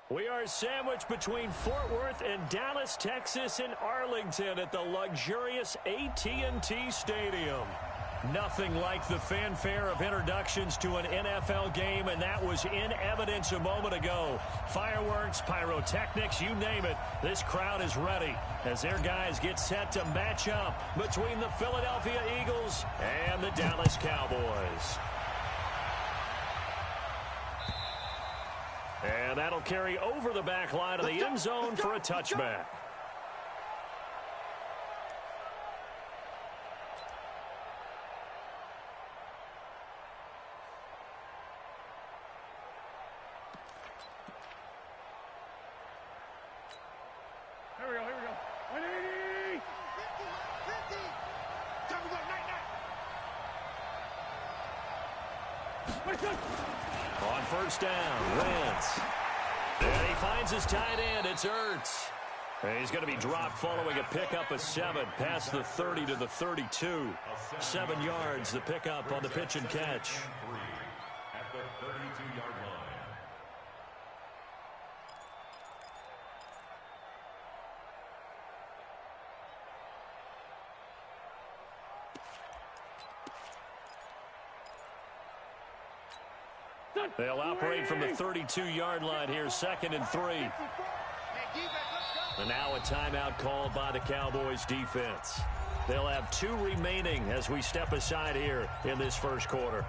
We are sandwiched between Fort Worth and Dallas, Texas, and Arlington at the luxurious AT&T Stadium. Nothing like the fanfare of introductions to an NFL game, and that was in evidence a moment ago. Fireworks, pyrotechnics, you name it. This crowd is ready as their guys get set to match up between the Philadelphia Eagles and the Dallas Cowboys. And that'll carry over the back line of the end zone for a touchback. Here we go. 180! 50! Time to go, night! On first down, Wentz. And he finds his tight end. It's Ertz. And he's going to be dropped following a pickup of 7 past the 30 to the 32. 7 yards, the pickup on the pitch and catch. At the 32-yard line. They'll operate from the 32-yard line here, 2nd and 3. And now a timeout called by the Cowboys defense. They'll have 2 remaining as we step aside here in this first quarter.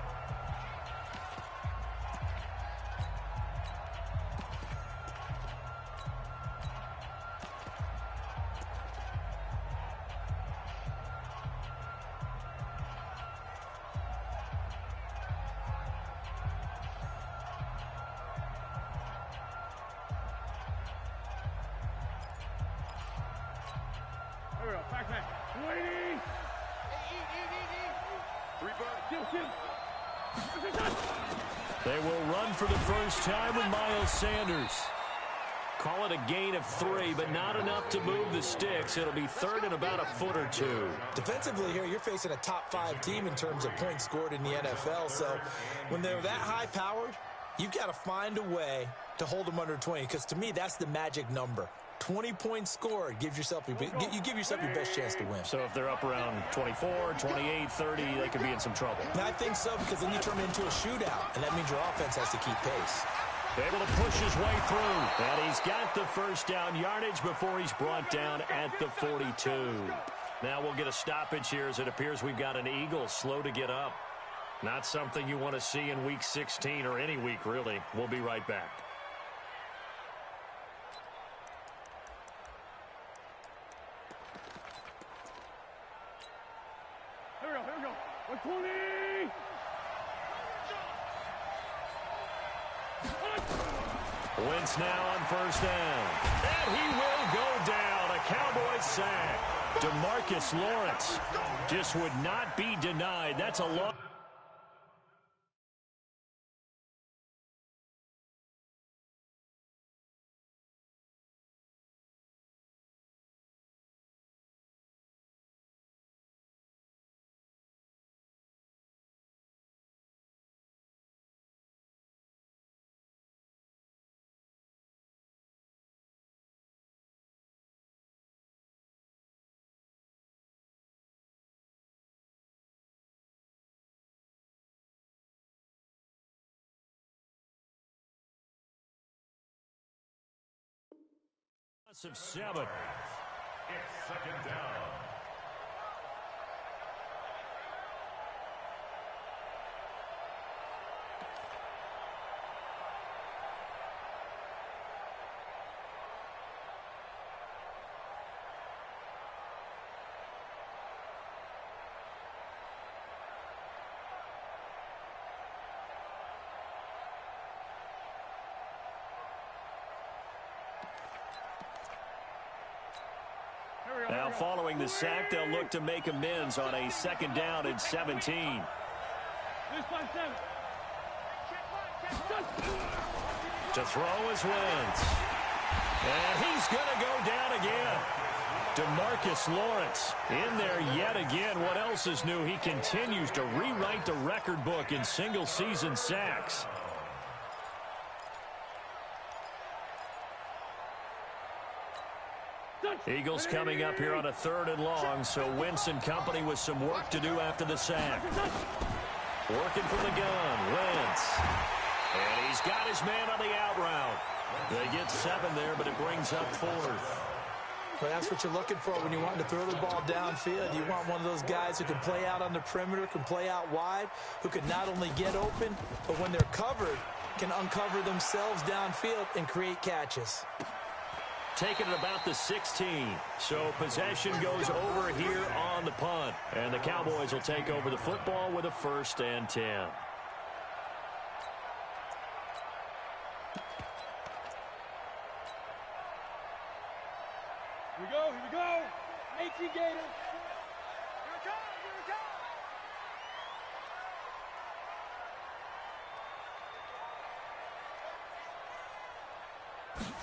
They will run for the first time with Miles Sanders. Call it a gain of 3, but not enough to move the sticks. It'll be 3rd and about a foot or 2. Defensively here, you're facing a top-5 team in terms of points scored in the NFL. So when they're that high-powered, you've got to find a way to hold them under 20, because to me, that's the magic number. 20 points scored, you give yourself your best chance to win. So if they're up around 24, 28, 30, they could be in some trouble. And I think so, because then you turn it into a shootout, and that means your offense has to keep pace. Able to push his way through, and he's got the first down yardage before he's brought down at the 42. Now we'll get a stoppage here as it appears we've got an Eagle slow to get up. Not something you want to see in Week 16 or any week, really. We'll be right back. Here we go. 120! Wentz now on first down. And he will go down. A Cowboys sack. DeMarcus Lawrence just would not be denied. That's a long... of 7. It's 2nd down. Now following the sack, they'll look to make amends on a 2nd down and 17. To throw is Wentz. And he's going to go down again. DeMarcus Lawrence in there yet again. What else is new? He continues to rewrite the record book in single-season sacks. Eagles coming up here on a 3rd and long, so Wentz and company with some work to do after the sack. Working from the gun, Wentz. And he's got his man on the out route. They get 7 there, but it brings up 4th. Well, that's what you're looking for when you want to throw the ball downfield. You want one of those guys who can play out on the perimeter, can play out wide, who can not only get open, but when they're covered, can uncover themselves downfield and create catches. Taking it about the 16. So possession goes over here on the punt. And the Cowboys will take over the football with a 1st and 10. Here we go, here we go. 18 Gator. Here we go, here we go.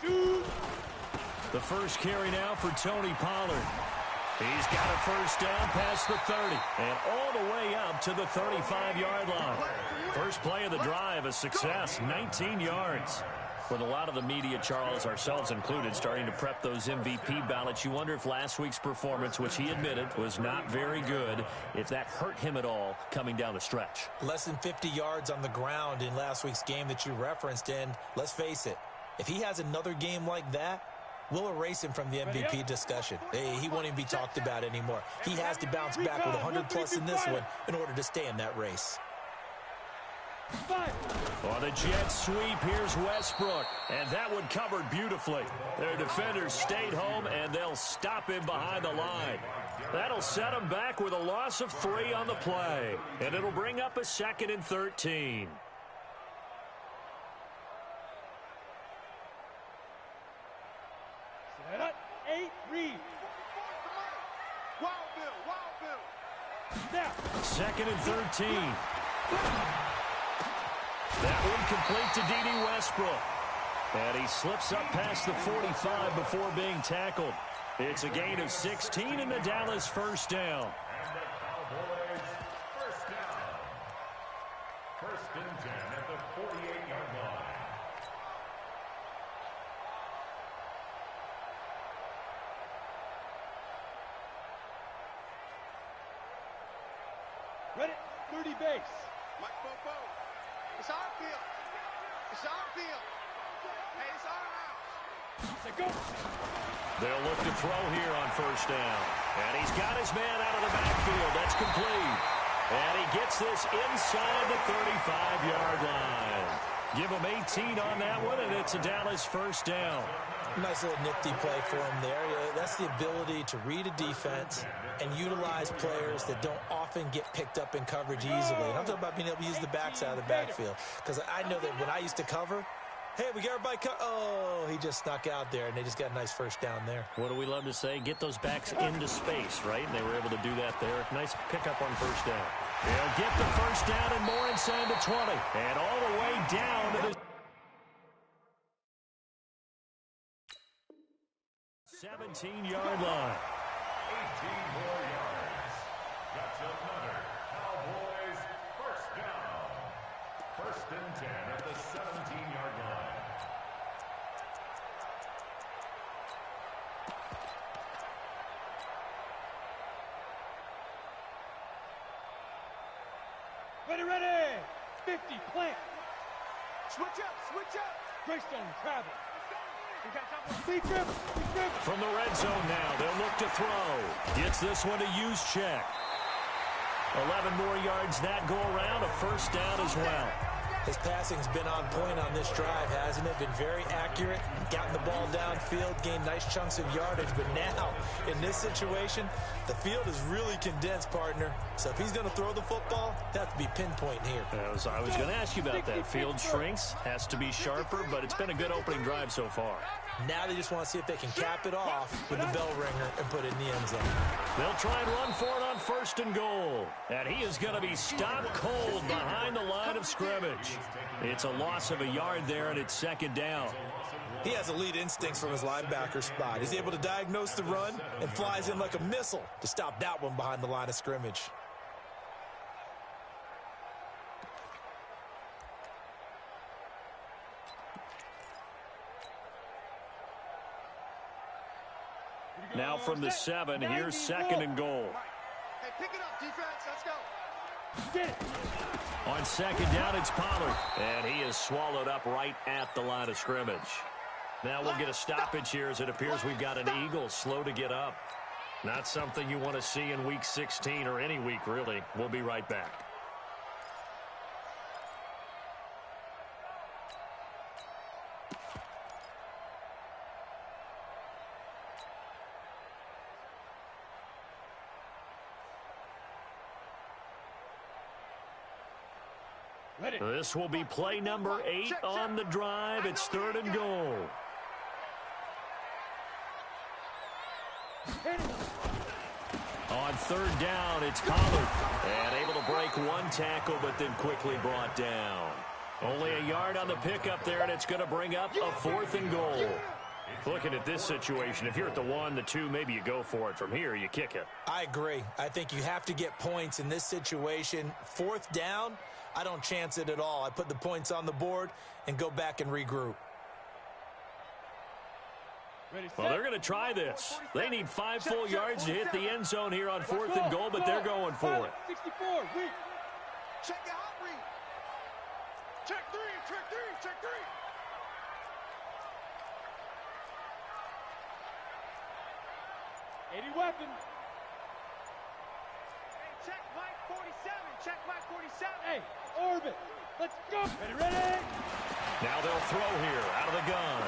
Shoot. The first carry now for Tony Pollard. He's got a 1st down past the 30 and all the way up to the 35-yard line. First play of the drive, a success, 19 yards. With a lot of the media, Charles, ourselves included, starting to prep those MVP ballots, you wonder if last week's performance, which he admitted was not very good, if that hurt him at all coming down the stretch. Less than 50 yards on the ground in last week's game that you referenced, and let's face it, if he has another game like that, we'll erase him from the MVP discussion. He won't even be talked about anymore. He has to bounce back with 100+ in this one in order to stay in that race. On the jet sweep, here's Westbrook, and that one covered beautifully. Their defenders stayed home, and they'll stop him behind the line. That'll set him back with a loss of 3 on the play, and it'll bring up a 2nd and 13. Set up, 8, read. Wild Bill. Now. 2nd and 13. That one complete to D.D. Westbrook. And he slips up past the 45 before being tackled. It's a gain of 16 and the Dallas 1st down. And the Cowboys 1st down. 1st and 10 at the 48-yard line. Ready, 30 base. Mike Bobo. It's our field. It's our field. Hey, it's our house. Say go. They'll look to throw here on 1st down. And he's got his man out of the backfield. That's complete. And he gets this inside the 35-yard line. Give him 18 on that one, and it's a Dallas 1st down. Nice little nifty play for him there. That's the ability to read a defense and utilize players that don't often get picked up in coverage easily. And I'm talking about being able to use the backside of the backfield. Because I know that when I used to cover, hey, we got everybody oh, he just snuck out there, and they just got a nice 1st down there. What do we love to say? Get those backs into space, right? And they were able to do that there. Nice pickup on 1st down. They'll get the 1st down and more inside the 20. And all the way down to the 17-yard line. 18 more yards. That's another Cowboys 1st down. 1st and 10 at the 17-yard line. Ready. 50, plant. Switch up. Greystone, travel. Big grip. From the red zone now, they'll look to throw. Gets this one to Juszczyk. 11 more yards that go around, a 1st down as well. His passing's been on point on this drive, hasn't it? Been very accurate, gotten the ball downfield, gained nice chunks of yardage. But now, in this situation, the field is really condensed, partner. So if he's going to throw the football, that has to be pinpoint here. I was going to ask you about that. Field shrinks, has to be sharper, but it's been a good opening drive so far. Now they just want to see if they can cap it off with the bell ringer and put it in the end zone. They'll try and run for it on 1st and goal. And he is going to be stopped cold behind the line of scrimmage. It's a loss of a yard there, and it's 2nd down. He has elite instincts from his linebacker spot. He's able to diagnose the run and flies in like a missile to stop that one behind the line of scrimmage. Now from the 7, here's 2nd and goal. Hey, pick it up, defense. Let's go. Get it. On 2nd down, it's Pollard. And he is swallowed up right at the line of scrimmage. Now we'll get a stoppage here as it appears we've got an Eagle slow to get up. Not something you want to see in Week 16 or any week, really. We'll be right back. This will be play number 8 on the drive. It's 3rd and goal. On 3rd down, it's Pollard. And able to break one tackle, but then quickly brought down. Only a yard on the pickup there, and it's going to bring up a 4th and goal. Looking at this situation, if you're at the 1, the 2, maybe you go for it. From here, you kick it. I agree. I think you have to get points in this situation. 4th down, I don't chance it at all. I put the points on the board and go back and regroup. Well, they're going to try this. They need 5 full yards to hit the end zone here on 4th and goal, but they're going for it. 64, read. Check your hot read. Check 3, check 3, check 3. Weapon. Hey, check Mike 47. Check Mike 47. Hey, orbit. Let's go. Ready. Now they'll throw here out of the gun.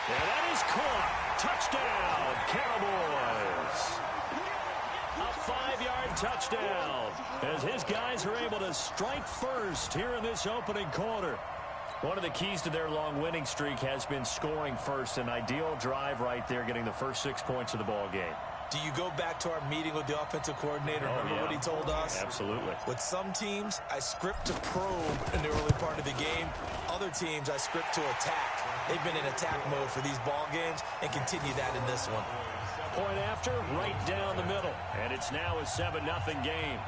And that is caught. Touchdown, Cowboys. A 5-yard touchdown as his guys are able to strike first here in this opening quarter. One of the keys to their long winning streak has been scoring first. An ideal drive right there, getting the first 6 points of the ball game. Do you go back to our meeting with the offensive coordinator? Remember what he told us? Absolutely. With some teams, I script to probe in the early part of the game. Other teams, I script to attack. They've been in attack mode for these ball games and continue that in this one. Point after, right down the middle. And it's now a 7-0 game.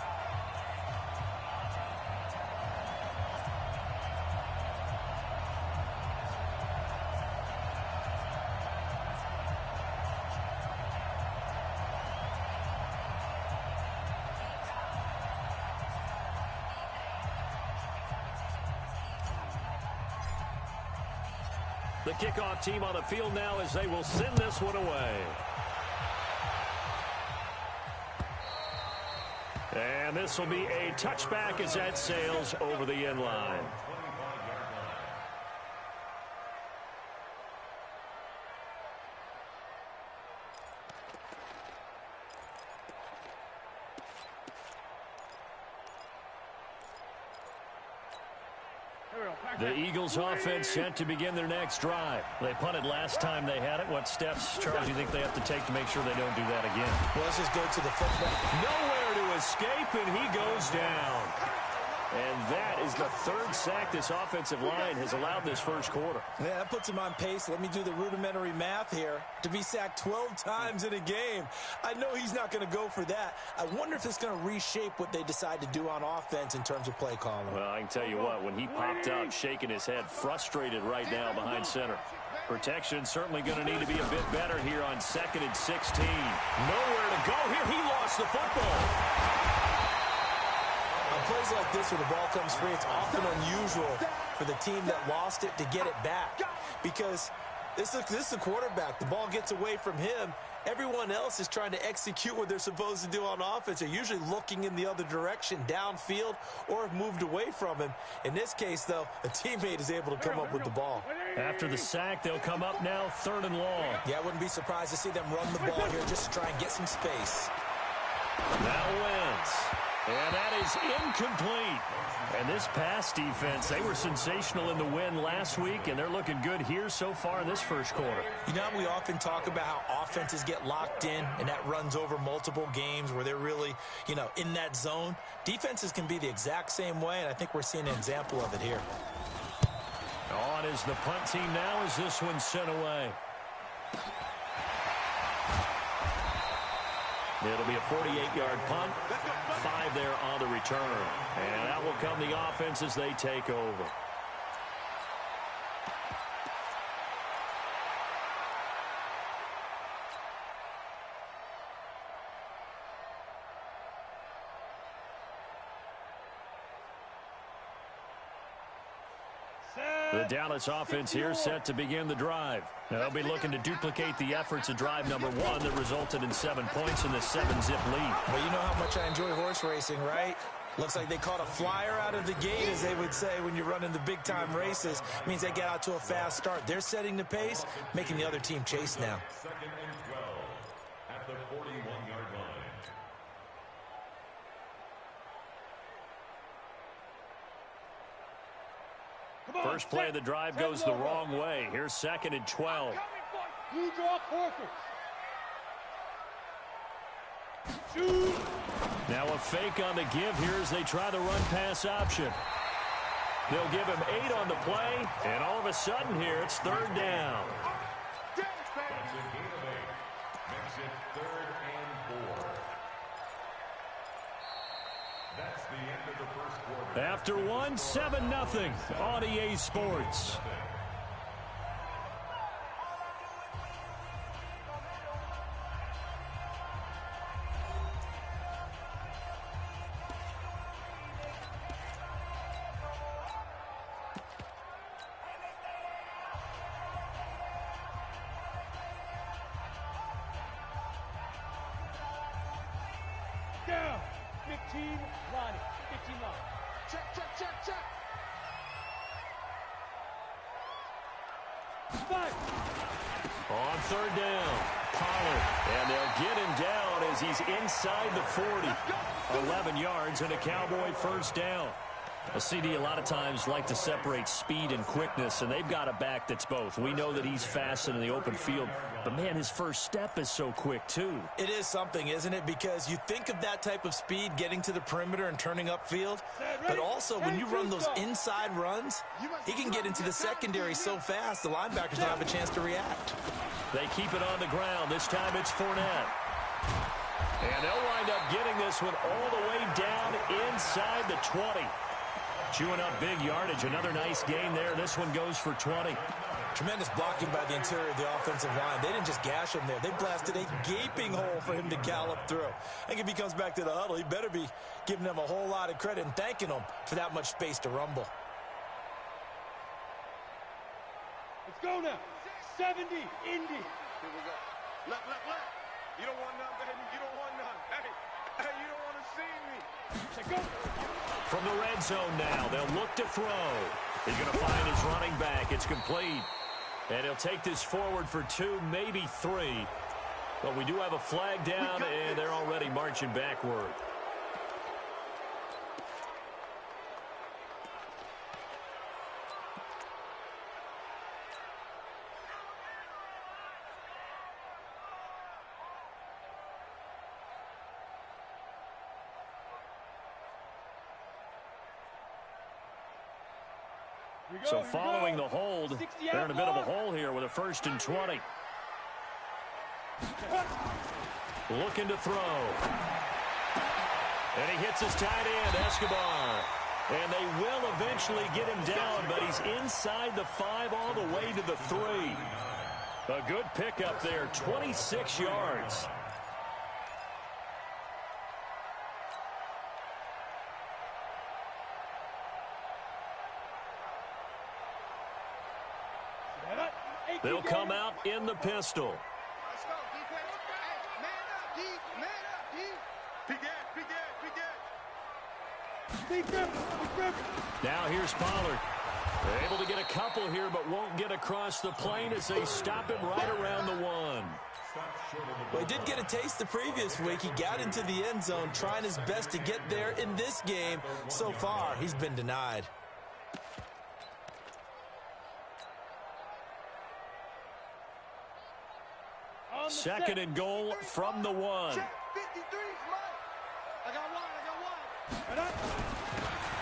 The kickoff team on the field now as they will send this one away. And this will be a touchback as that sails over the end line. The Eagles offense set to begin their next drive. They punted last time they had it. What steps, Charles, do you think they have to take to make sure they don't do that again? Well, let's just go to the football. Nowhere to escape, and he goes down. And that is the 3rd sack this offensive line has allowed this first quarter. Yeah, that puts him on pace. Let me do the rudimentary math here. To be sacked 12 times in a game, I know he's not going to go for that. I wonder if it's going to reshape what they decide to do on offense in terms of play calling. Well, I can tell you what, when he popped up, shaking his head, frustrated right now behind center. Protection certainly going to need to be a bit better here on 2nd and 16. Nowhere to go here. He lost the football. Plays like this where the ball comes free, it's often unusual for the team that lost it to get it back. Because this is the quarterback. The ball gets away from him. Everyone else is trying to execute what they're supposed to do on offense. They're usually looking in the other direction, downfield, or have moved away from him. In this case, though, a teammate is able to come up with the ball. After the sack, they'll come up now 3rd and long. Yeah, I wouldn't be surprised to see them run the ball here just to try and get some space. Now Wentz. And that is incomplete. And this pass defense, they were sensational in the win last week, and they're looking good here so far in this first quarter. You know, we often talk about how offenses get locked in, and that runs over multiple games where they're really, in that zone. Defenses can be the exact same way, and I think we're seeing an example of it here. On is the punt team now as this one's sent away. It'll be a 48-yard punt, 5 there on the return. And out will come the offense as they take over. The Dallas offense here set to begin the drive. Now they'll be looking to duplicate the efforts of drive number 1 that resulted in 7 points in the 7-zip lead. Well, you know how much I enjoy horse racing, right? Looks like they caught a flyer out of the gate, as they would say when you're running the big-time races. It means they get out to a fast start. They're setting the pace, making the other team chase now. 2nd and 12 at the 41-yard line. First play of the drive goes the wrong way. Here's 2nd and 12. You draw quarters. Shoot. Now a fake on the give here as they try the run-pass option. They'll give him 8 on the play, and all of a sudden here it's 3rd down. That's a gain of 8. Makes it 3rd and 4. That's the end of the first quarter. After 1, 7-0 on EA Sports. Down. 15 line. 15 line. Check, check, check, check. Five. On 3rd down, Pollard. And they'll get him down as he's inside the 40. 11 yards and a Cowboy first down. A CD a lot of times like to separate speed and quickness, and they've got a back that's both. We know that he's fast in the open field, but, man, his first step is so quick, too. It is something, isn't it? Because you think of that type of speed getting to the perimeter and turning upfield, but also when you run those inside runs, he can get into the secondary so fast the linebackers don't have a chance to react. They keep it on the ground. This time it's Fournette. And they'll wind up getting this one all the way down inside the 20. Chewing up big yardage. Another nice gain there. This one goes for 20. Tremendous blocking by the interior of the offensive line. They didn't just gash him there. They blasted a gaping hole for him to gallop through. I think if he comes back to the huddle, he better be giving them a whole lot of credit and thanking them for that much space to rumble. Let's go now. 70. Indy. Here we go. Left, left, left. You don't want none, baby. You don't want none. Hey, you don't want to see me. Check go. From the red zone now, they'll look to throw. He's going to find his running back. It's complete. And he'll take this forward for 2, maybe 3. But we do have a flag down, and they're already marching backward. So following the hold, they're in a bit of a hole here with a 1st and 20. Looking to throw. And he hits his tight end, Escobar. And they will eventually get him down, but he's inside the 5 all the way to the 3. A good pickup there, 26 yards. They'll come out in the pistol. Let's go, defense. Hey, man up, D. Man up, D. Now here's Pollard. They're able to get a couple here, but won't get across the plane as they stop him right around the 1. Well, he did get a taste the previous week. He got into the end zone, trying his best to get there in this game. So far, he's been denied. Second and goal from the 1. Check 53, Mike. I got one.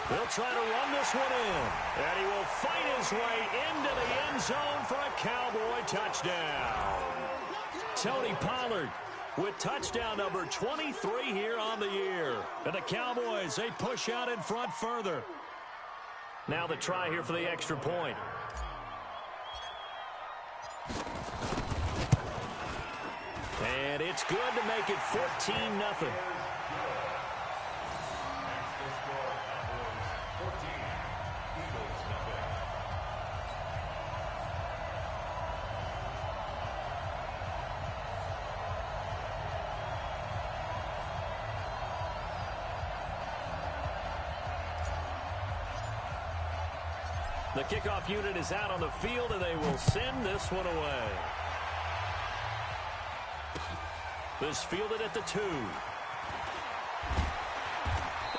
They'll try to run this one in. And he will fight his way into the end zone for a Cowboy touchdown. Tony Pollard with touchdown number 23 here on the year. And the Cowboys, they push out in front further. Now the try here for the extra point. And it's good to make it 14-0. The kickoff unit is out on the field, and they will send this one away. This fielded at the 2.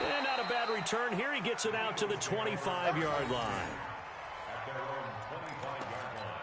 And not a bad return here. He gets it out to the 25-yard line. At their own 25-yard line.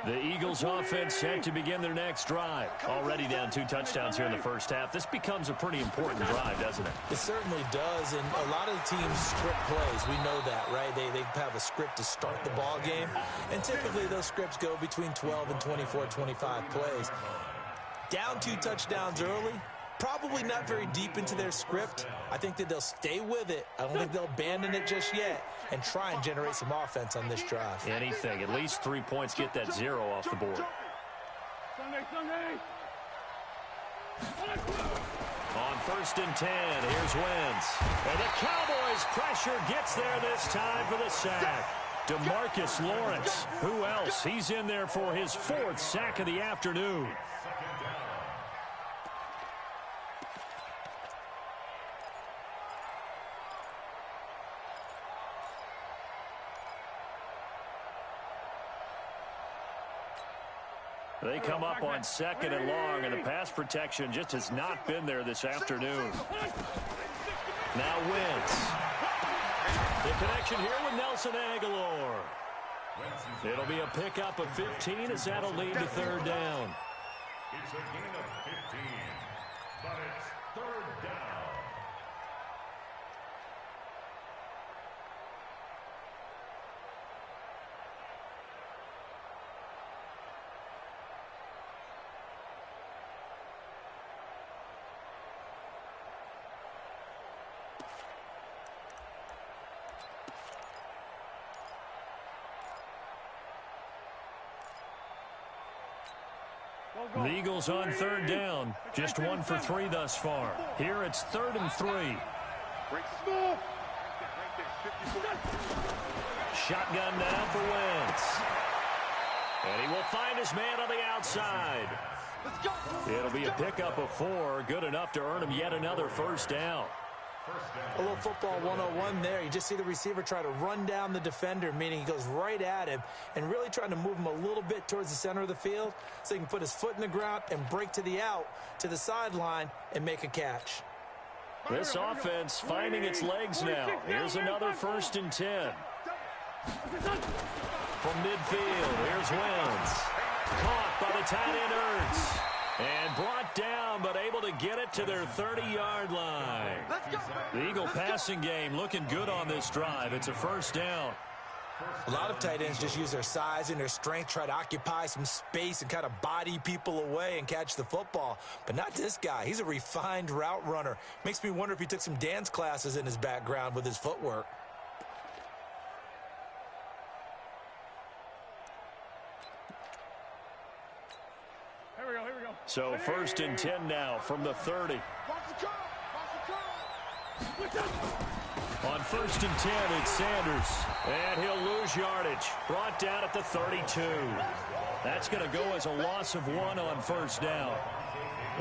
The Eagles offense set to begin their next drive. Already down 2 touchdowns here in the first half. This becomes a pretty important drive, doesn't it? It certainly does, and a lot of the teams script plays. We know that, right? They have a script to start the ball game, and typically those scripts go between 12 and 24, 25 plays. Down 2 touchdowns early, probably not very deep into their script. I think that they'll stay with it. I don't think they'll abandon it just yet and try and generate some offense on this drive. Anything. At least 3 points. Get that 0 off the board. Sunday. On 1st and 10, here's Wentz. And the Cowboys pressure gets there this time for the sack. DeMarcus Lawrence. Who else? He's in there for his 4th sack of the afternoon. They come up on 2nd and long, and the pass protection just has not been there this afternoon. Now Wentz. The connection here with Nelson Aguilar. It'll be a pickup of 15 as that'll lead to 3rd down. It's a gain of 15, but it's 3rd down. The Eagles on 3rd down. Just 1 for 3 thus far. Here it's 3rd and 3. Shotgun now for Wentz. And he will find his man on the outside. It'll be a pickup of 4. Good enough to earn him yet another 1st down. A little football 101 there. You just see the receiver try to run down the defender, meaning he goes right at him and really trying to move him a little bit towards the center of the field so he can put his foot in the ground and break to the out, to the sideline, and make a catch. This offense finding its legs now. Here's another 1st and 10. From midfield, here's Wentz. Caught by the tight end Ertz. And brought down, but able to get it to their 30-yard line. The Eagle passing game looking good on this drive. It's a 1st down. A lot of tight ends just use their size and their strength, try to occupy some space and kind of body people away and catch the football. But not this guy. He's a refined route runner. Makes me wonder if he took some dance classes in his background with his footwork. So 1st and 10 now from the 30. On 1st and 10, it's Sanders. And he'll lose yardage. Brought down at the 32. That's going to go as a loss of 1 on 1st down.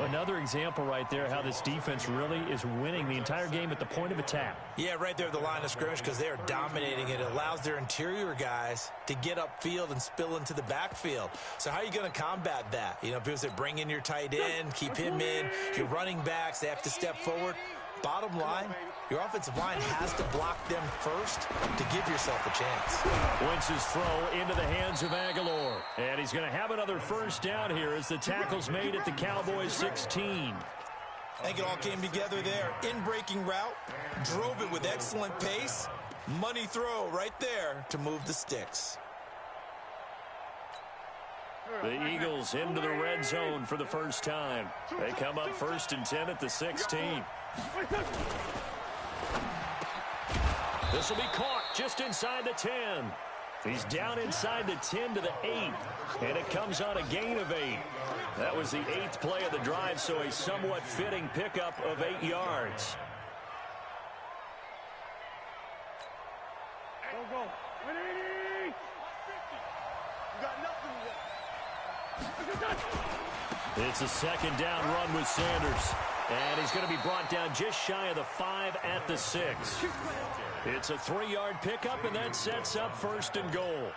Another example right there how this defense really is winning the entire game at the point of attack. Yeah, right there at the line of scrimmage because they're dominating it. It allows their interior guys to get upfield and spill into the backfield. So how are you going to combat that? You know, people say bring in your tight end, keep him in. Your running backs, they have to step forward. Bottom line, your offensive line has to block them first to give yourself a chance. Wentz's throw into the hands of Aguilar. And he's going to have another 1st down here as the tackle's made at the Cowboys 16. I think it all came together there. In-breaking route, drove it with excellent pace. Money throw right there to move the sticks. The Eagles into the red zone for the first time. They come up 1st and 10 at the 16. This will be caught just inside the 10. He's down inside the 10 to the 8. And it comes on a gain of 8. That was the 8th play of the drive, so a somewhat fitting pickup of 8 yards. Go. 180. You got nothing left. It's a second down run with Sanders. And he's going to be brought down just shy of the 5 at the 6. It's a 3-yard pickup, and that sets up 1st and goal.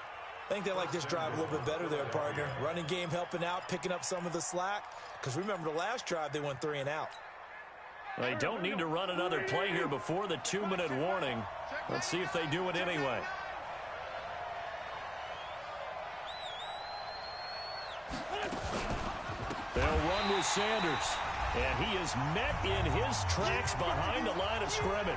I think they like this drive a little bit better there, partner. Running game helping out, picking up some of the slack. Because remember, the last drive, they went 3 and out. They don't need to run another play here before the 2-minute warning. Let's see if they do it anyway. They'll run with Sanders. And he is met in his tracks behind the line of scrimmage.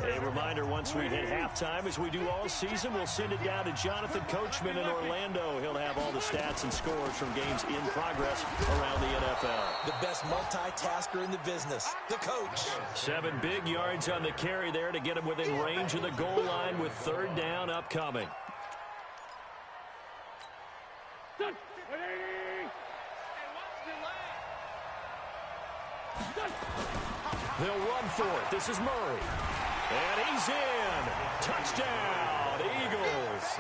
A reminder, once we hit halftime, as we do all season, we'll send it down to Jonathan Coachman in Orlando. He'll have all the stats and scores from games in progress around the NFL. The best multitasker in the business, the coach. 7 big yards on the carry there to get him within range of the goal line with 3rd down upcoming. They'll run for it. This is Murray. And he's in. Touchdown, Eagles.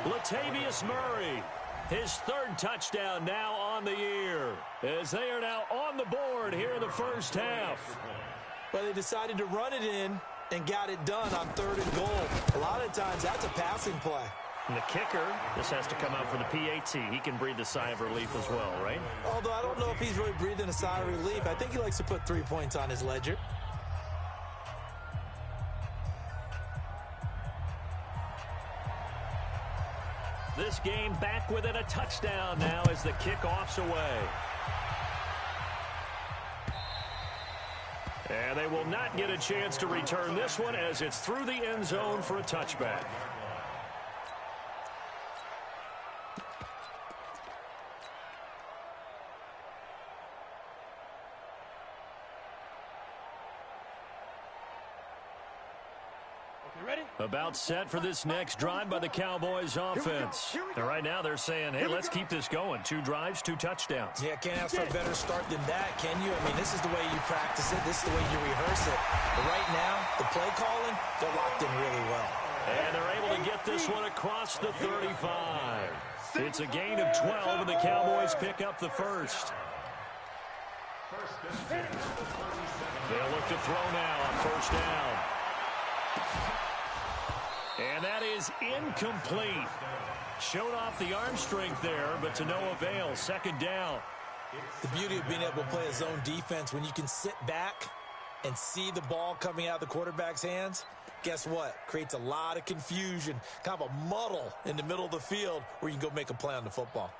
Latavius Murray, his 3rd touchdown now on the year, as they are now on the board here in the first half. Well, they decided to run it in and got it done on 3rd and goal. A lot of times, that's a passing play. And the kicker, this has to come out for the PAT. He can breathe a sigh of relief as well, right? Although I don't know if he's really breathing a sigh of relief. I think he likes to put 3 points on his ledger. This game back within a touchdown now as the kickoff's away. And they will not get a chance to return this one as it's through the end zone for a touchback. About set for this next drive by the Cowboys offense. And right now they're saying, hey, let's keep this going. 2 drives, 2 touchdowns. Yeah, can't ask for a better start than that, can you? I mean, this is the way you practice it. This is the way you rehearse it. But right now, the play calling, they're locked in really well. And they're able to get this one across the 35. It's a gain of 12, and the Cowboys pick up the 1st. They'll look to throw now on 1st down. And that is incomplete. Showed off the arm strength there, but to no avail. 2nd down. The beauty of being able to play a zone defense, when you can sit back and see the ball coming out of the quarterback's hands, guess what? Creates a lot of confusion, kind of a muddle in the middle of the field where you can go make a play on the football.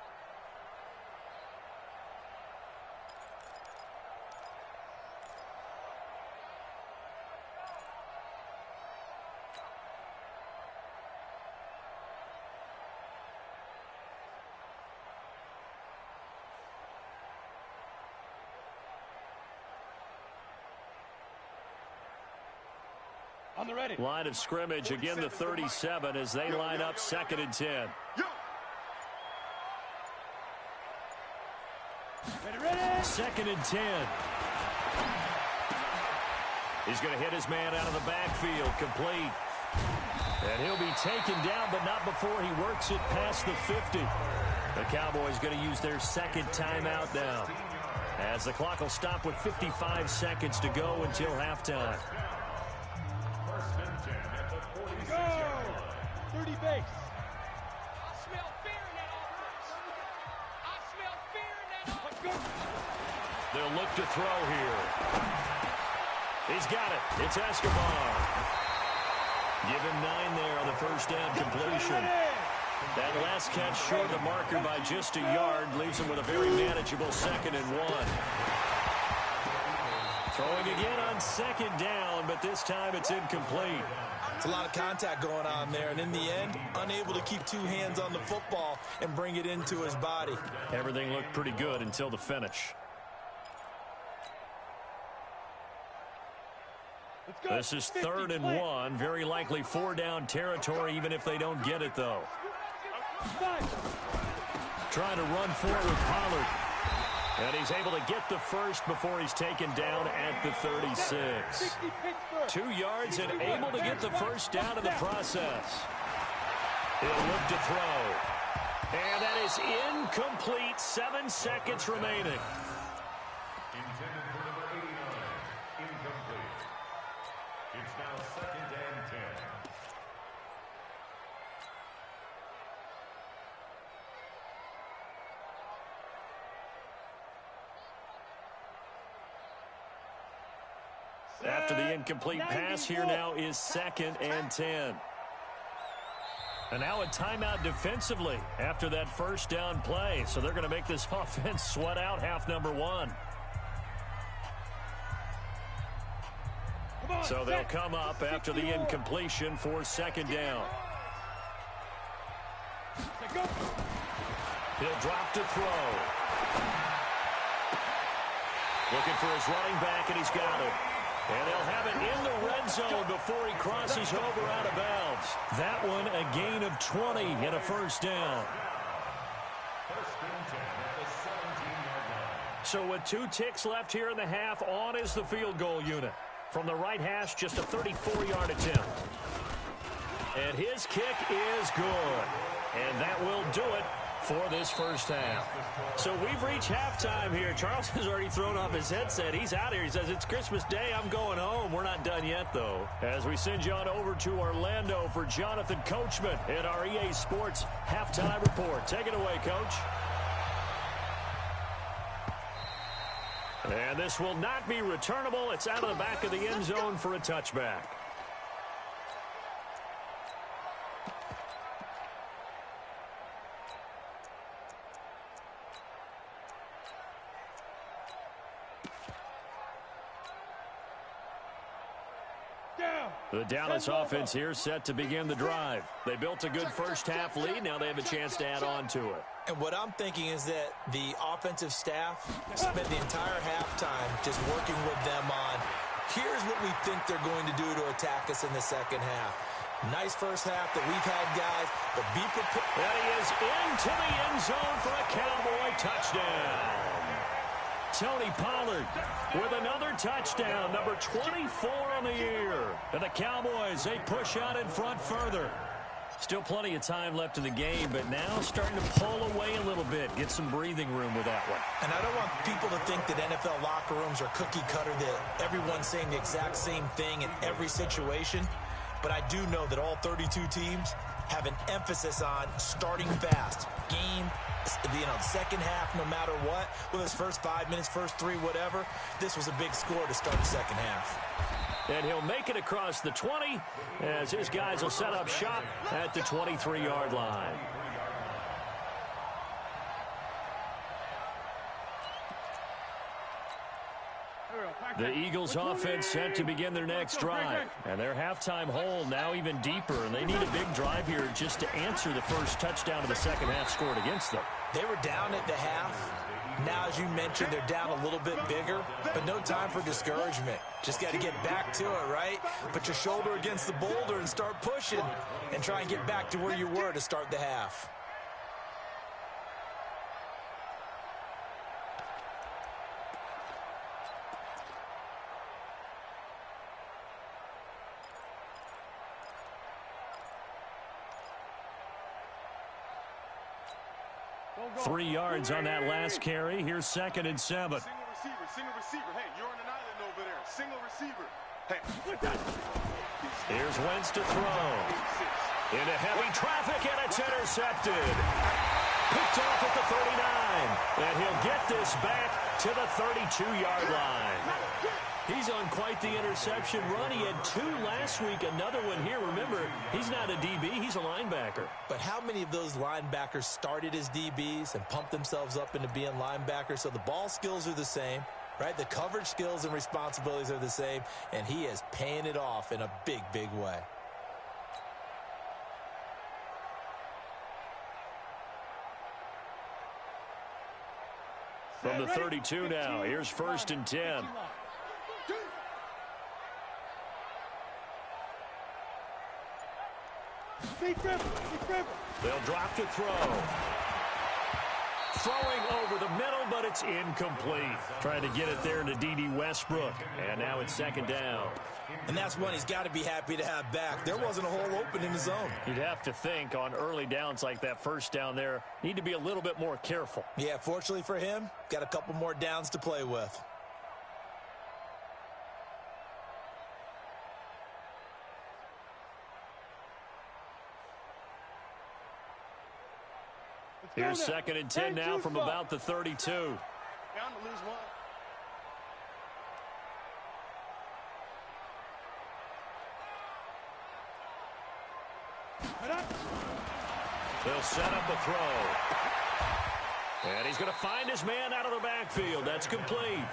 On the ready. Line of scrimmage, again the 37 as they line up 2nd and 10. Ready. 2nd and 10. He's going to hit his man out of the backfield, complete. And he'll be taken down, but not before he works it past the 50. The Cowboys going to use their 2nd timeout now, as the clock will stop with 55 seconds to go until halftime. 30 base. I smell fear in that offense. I smell fear in that offense. They'll look to throw here. He's got it. It's Escobar. Give him 9 there on the 1st down completion. That last catch short of the marker by just a yard leaves him with a very manageable 2nd and 1. Throwing again on 2nd down, but this time it's incomplete. It's a lot of contact going on there, and in the end, unable to keep 2 hands on the football and bring it into his body. Everything looked pretty good until the finish. Let's go. This is 3rd and 1. Very likely 4 down territory, even if they don't get it, though. Trying to run forward with Pollard. And he's able to get the first before he's taken down at the 36. 2 yards and able to get the first down in the process. He'll look to throw. And that is incomplete. 7 seconds remaining. Intended for number 89. Incomplete. It's now 2nd and 10. After the incomplete pass, here now is 2nd and 10. And now a timeout defensively after that first down play. So they're going to make this offense sweat out half number 1. So they'll come up after the incompletion for 2nd down. He'll drop to throw. Looking for his running back, and he's got it. And they'll have it in the red zone before he crosses over out of bounds. That one a gain of 20 and a first down. First and 10 at the 17-yard line. So with 2 ticks left here in the half, on is the field goal unit. From the right hash, just a 34-yard attempt. And his kick is good. And that will do it for this first half. So we've reached halftime here. Charles has already thrown off his headset. He's out here. He says, it's Christmas Day. I'm going home. We're not done yet, though. As we send you on over to Orlando for Jonathan Coachman in our EA Sports Halftime Report. Take it away, Coach. And this will not be returnable. It's out of the back of the end zone for a touchback. The Dallas offense here set to begin the drive. They built a good first half lead. Now they have a chance to add on to it. And what I'm thinking is that the offensive staff spent the entire halftime just working with them on, here's what we think they're going to do to attack us in the second half. Nice first half that we've had, guys, but be prepared. And he is into the end zone for a Cowboy touchdown. Tony Pollard with another touchdown, number 24 on the year. And the Cowboys, they push out in front further. Still plenty of time left in the game, but now starting to pull away a little bit, get some breathing room with that one. And I don't want people to think that NFL locker rooms are cookie cutter, that everyone's saying the exact same thing in every situation. But I do know that all 32 teams have an emphasis on starting fast. Game, second half, no matter what. Whether it's first 5 minutes, first 3, whatever. This was a big score to start the second half. And he'll make it across the 20 as his guys will set up shop at the 23-yard line. The Eagles offense set to begin their next drive. And their halftime hole now even deeper. And they need a big drive here just to answer the first touchdown of the second half scored against them. They were down at the half. Now, as you mentioned, they're down a little bit bigger, but no time for discouragement. Just got to get back to it, right? Put your shoulder against the boulder and start pushing and try and get back to where you were to start the half. Go. 3 yards on that last carry. Here's 2nd and 7. Single receiver. Hey, you're on an island over there. Single receiver. Hey. Here's Wentz to throw. Into heavy traffic, and it's intercepted. Picked off at the 39. And he'll get this back to the 32-yard line. He's on quite the interception run. He had 2 last week, another one here. Remember, he's not a DB, he's a linebacker. But how many of those linebackers started as DBs and pumped themselves up into being linebackers? So the ball skills are the same, right? The coverage skills and responsibilities are the same, and he is paying it off in a big, big way. From the 32 now, here's 1st and 10. They'll drop to throw. Throwing over the middle, but it's incomplete. Trying to get it there to D.D. Westbrook. And now it's second down. And that's one he's got to be happy to have back. There wasn't a hole open in the zone. You'd have to think on early downs like that first down there, need to be a little bit more careful. Yeah, fortunately for him, got a couple more downs to play with. Here's second and 10 now from about the 32. Bound to lose one. They'll set up a throw. And he's going to find his man out of the backfield. That's complete.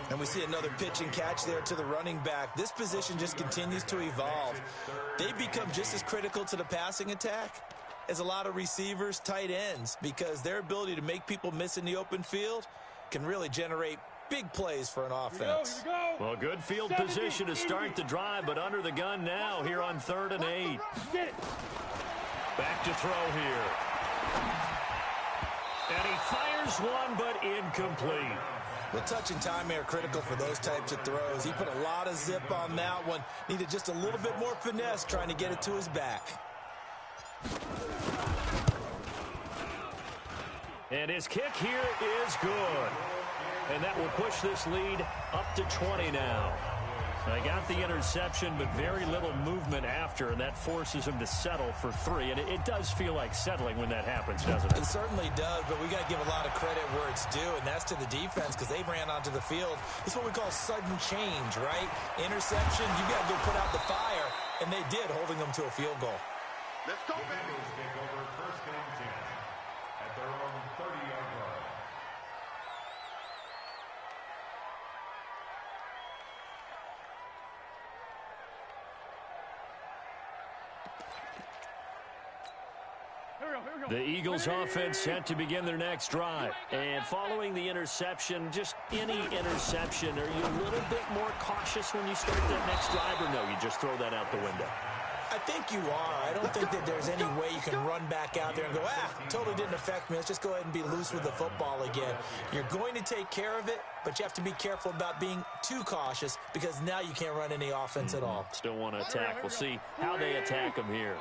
And we see another pitch and catch there to the running back. This position just continues to evolve. They become just as critical to the passing attack as a lot of receivers, tight ends, because their ability to make people miss in the open field can really generate big plays for an offense. Here we go. Well, good field position to start the drive, but under the gun now here on 3rd and 8. Get it. Back to throw here. And he fires one, but incomplete. Well, touch and time are critical for those types of throws. He put a lot of zip on that one. Needed just a little bit more finesse trying to get it to his back. And his kick here is good. And that will push this lead up to 20 now. They got the interception, but very little movement after, and that forces him to settle for 3. And it does feel like settling when that happens, doesn't it? It certainly does, but we got to give a lot of credit where it's due, and that's to the defense because they ran onto the field. It's what we call sudden change, right? Interception, you got to go put out the fire, and they did, holding them to a field goal. Let's go, baby. Eagles take over 1st and 10 at their own 30-yard line. The Eagles offense set to begin their next drive. And following the interception, just any interception, are you a little bit more cautious when you start that next drive, or no, you just throw that out the window? I think you are. I don't think that there's any way you can run back out there and go, totally didn't affect me. Let's just go ahead and be loose with the football again. You're going to take care of it, but you have to be careful about being too cautious because now you can't run any offense at all. Still want to attack. We'll see how they attack them here.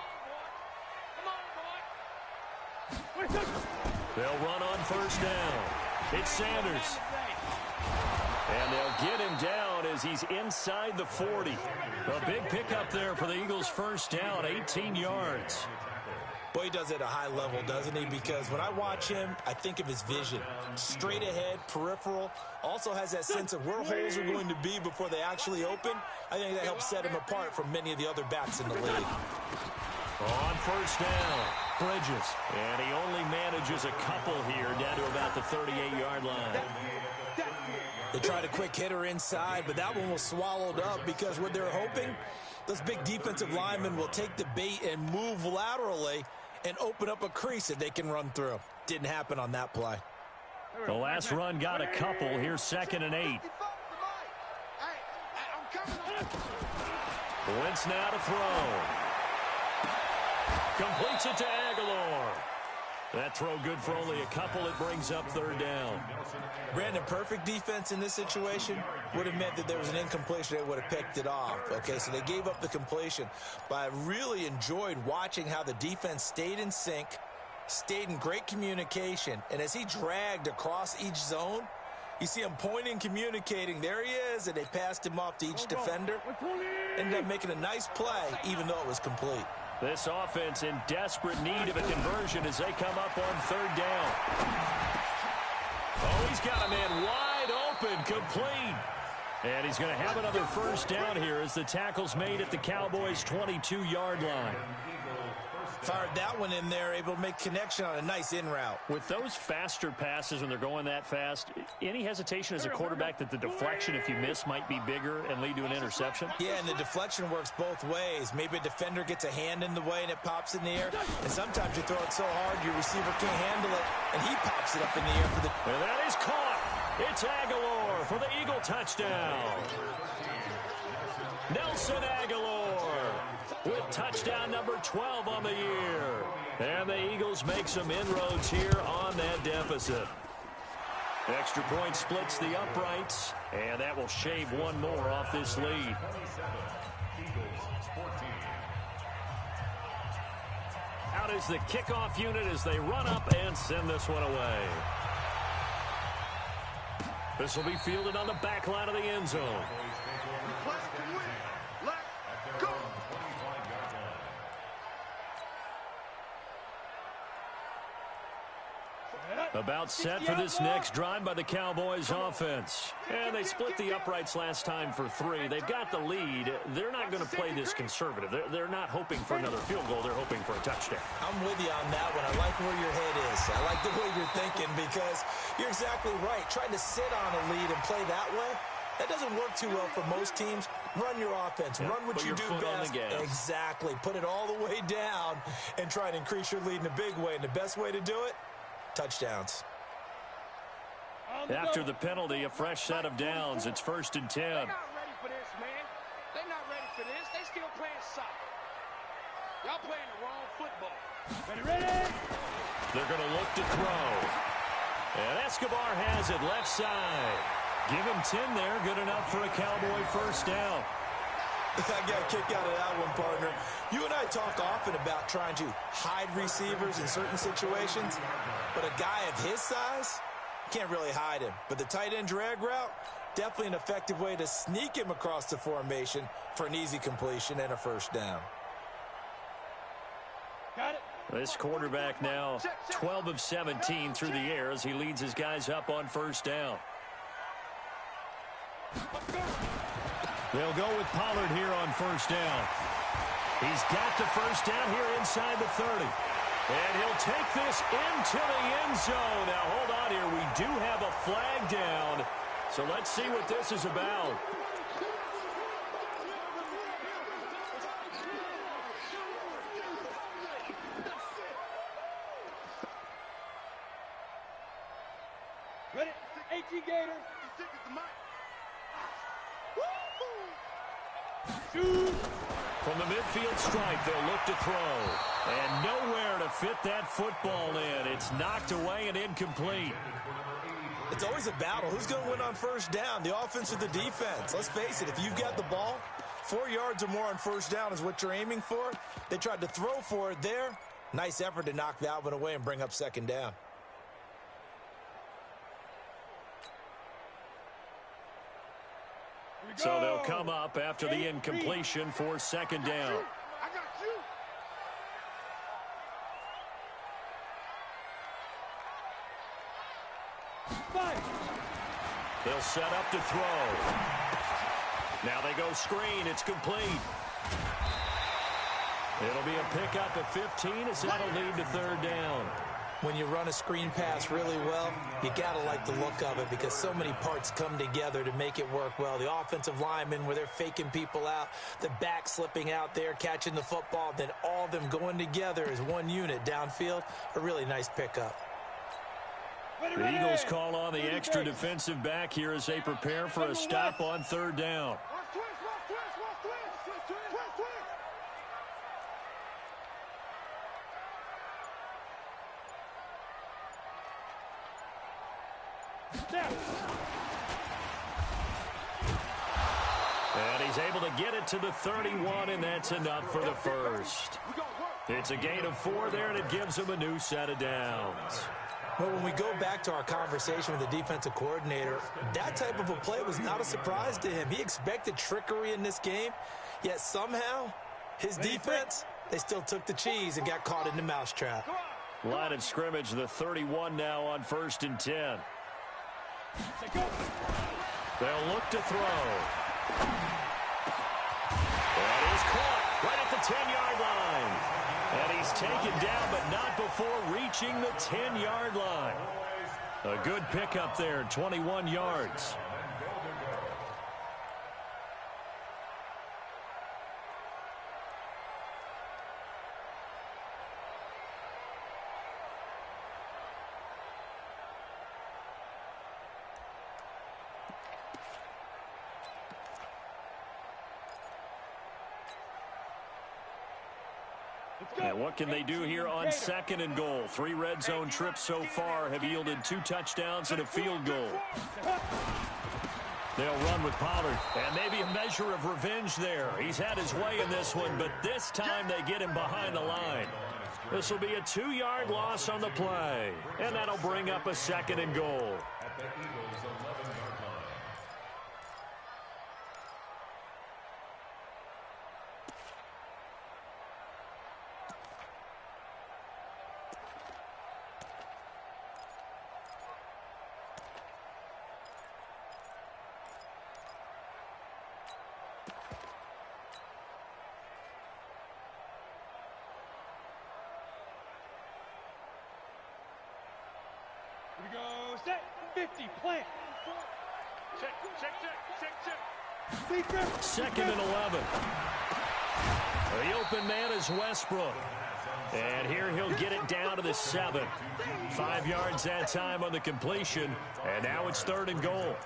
They'll run on 1st down. It's Sanders. And they'll get him down as he's inside the 40. A big pickup there for the Eagles' 1st down, 18 yards. Boy, he does it at a high level, doesn't he? Because when I watch him, I think of his vision. Straight ahead, peripheral. Also has that sense of where holes are going to be before they actually open. I think that helps set him apart from many of the other backs in the league. On 1st down, Bridges. And he only manages a couple here down to about the 38-yard line. They tried a quick hitter inside, but that one was swallowed up because what they're hoping, those big defensive linemen will take the bait and move laterally and open up a crease that they can run through. Didn't happen on that play. The last run got a couple. Here's 2nd and 8. Wentz now to throw. Completes it to Aguilar. That throw good for only a couple. It brings up 3rd down. Brandon, perfect defense in this situation would have meant that there was an incompletion. They would have picked it off. Okay, so they gave up the completion. But I really enjoyed watching how the defense stayed in sync, stayed in great communication. And as he dragged across each zone, you see him pointing, communicating. There he is, and they passed him off to each defender. Ended up making a nice play, even though it was complete. This offense in desperate need of a conversion as they come up on 3rd down. Oh, he's got a man wide open, complete. And he's going to have another 1st down here as the tackle's made at the Cowboys' 22-yard line. Fired that one in there, able to make connection on a nice in route. With those faster passes when they're going that fast, any hesitation as a quarterback that the deflection, if you miss, might be bigger and lead to an interception? Yeah, and the deflection works both ways. Maybe a defender gets a hand in the way and it pops in the air. And sometimes you throw it so hard your receiver can't handle it, and he pops it up in the air for the... And that is caught. It's Aguilar for the Eagle touchdown. Nelson Aguilar with touchdown number 12 on the year. And the Eagles make some inroads here on that deficit. Extra point splits the uprights, and that will shave one more off this lead. Out is the kickoff unit as they run up and send this one away. This will be fielded on the back line of the end zone. About set for this next drive by the Cowboys offense. And they split the uprights last time for 3. They've got the lead. They're not going to play this conservative. They're not hoping for another field goal. They're hoping for a touchdown. I'm with you on that one. I like where your head is. I like the way you're thinking because you're exactly right. Trying to sit on a lead and play that way, that doesn't work too well for most teams. Run your offense. Run what you do best. Exactly. Put it all the way down and try and increase your lead in a big way. And the best way to do it, touchdowns. After the penalty, a fresh set of downs. It's 1st and 10. They're not ready for this, man. They're not ready for this. They still playing soccer. Y'all playing the wrong football. Ready? They're going to look to throw. And Escobar has it left side. Give him 10 there. Good enough for a Cowboy first down. I got a kick out of that one, partner. You and I talk often about trying to hide receivers in certain situations, but a guy of his size, can't really hide him. But the tight end drag route, definitely an effective way to sneak him across the formation for an easy completion and a first down. Got it. This quarterback now 12 of 17 through the air as he leads his guys up on first down. They'll go with Pollard here on first down. He's got the first down here inside the 30. And he'll take this into the end zone. Now, hold on here. We do have a flag down. So let's see what this is about. Ready? 18 Gator. From the midfield stripe, they'll look to throw. And nowhere to fit that football in. It's knocked away and incomplete. It's always a battle. Who's going to win on first down, the offense or the defense? Let's face it, if you've got the ball, 4 yards or more on first down is what you're aiming for. They tried to throw for it there. Nice effort to knock that one away and bring up second down. So they'll come up after the incompletion for second down. I got you. They'll set up to throw. Now they go screen. It's complete. It'll be a pickup of 15 as that'll lead to third down. When you run a screen pass really well, you got to like the look of it because so many parts come together to make it work well. The offensive linemen where they're faking people out, the back slipping out there, catching the football, then all of them going together as one unit downfield. A really nice pickup. The Eagles call on the extra defensive back here as they prepare for a stop on third down. And he's able to get it to the 31, and that's enough for the first. It's a gain of 4 there, and it gives him a new set of downs. Well, when we go back to our conversation with the defensive coordinator, that type of a play was not a surprise to him. He expected trickery in this game, yet somehow his defense, they still took the cheese and got caught in the mousetrap. Line of scrimmage, the 31 now on 1st and 10. They'll look to throw. That is caught right at the 10-yard line. And he's taken down, but not before reaching the 10-yard line. A good pickup there, 21 yards. And what can they do here on 2nd and goal? 3 red zone trips so far have yielded 2 touchdowns and a field goal. They'll run with Pollard. And maybe a measure of revenge there. He's had his way in this one, but this time they get him behind the line. This will be a 2-yard loss on the play. And that'll bring up a 2nd and goal. At the Eagles' 11-yard line. Here we go. Set. 50. Plant. Check. 2nd and 11. The open man is Westbrook. And here he'll get it down to the 7. 5 yards that time on the completion. And now it's 3rd and goal.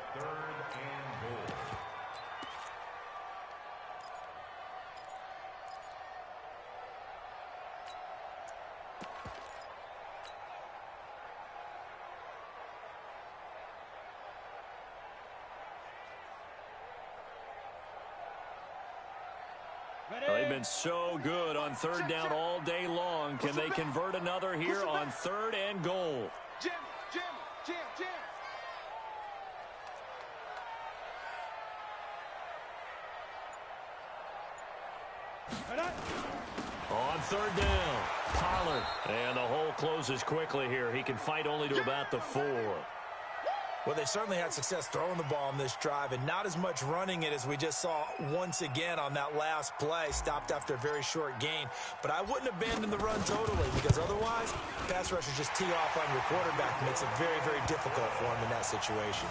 They've been so good on 3rd down all day long. Can they convert another here on 3rd and goal? Jim. On 3rd down, Pollard. And the hole closes quickly here. He can fight only to about the 4. Well, they certainly had success throwing the ball on this drive and not as much running it as we just saw once again on that last play. Stopped after a very short gain. But I wouldn't abandon the run totally because otherwise, pass rushers just tee off on your quarterback. Makes it very, very difficult for him in that situation.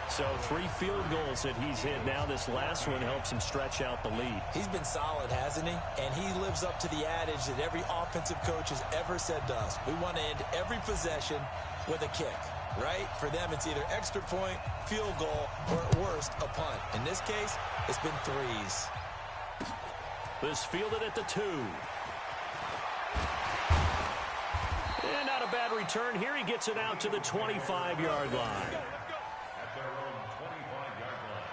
So 3 field goals that he's hit now. This last one helps him stretch out the lead. He's been solid, hasn't he? And he lives up to the adage that every offensive coach has ever said to us. We want to end every possession with a kick. Right? For them, it's either extra point, field goal, or at worst, a punt. In this case, it's been 3s. This fielded at the 2. And not a bad return. Here he gets it out to the 25-yard line. At their own 25-yard line.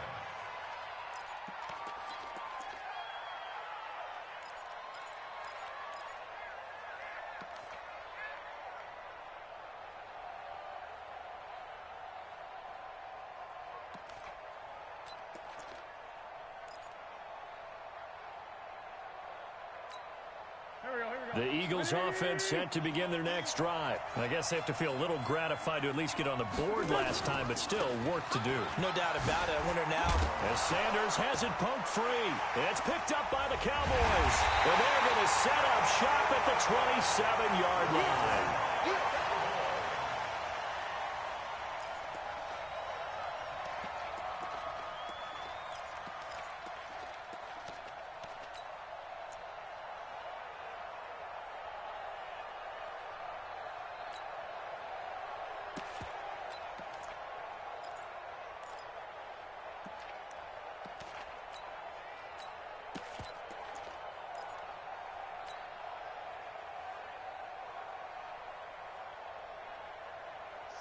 The Eagles offense set to begin their next drive. I guess they have to feel a little gratified to at least get on the board last time, but still work to do. No doubt about it. I wonder now. As Sanders has it poked free. It's picked up by the Cowboys. And they're going to set up shop at the 27-yard line.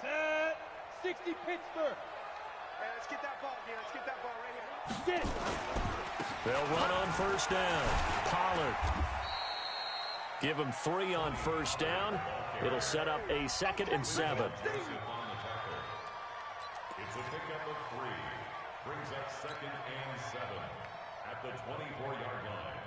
Set. 60 Pittsburgh. Hey, let's get that ball here. Let's get that ball right here. Get it. They'll run on 1st down. Pollard. Give him 3 on 1st down. It'll set up a 2nd and 7. It's a pickup of 3. Brings up 2nd and 7 at the 24-yard line.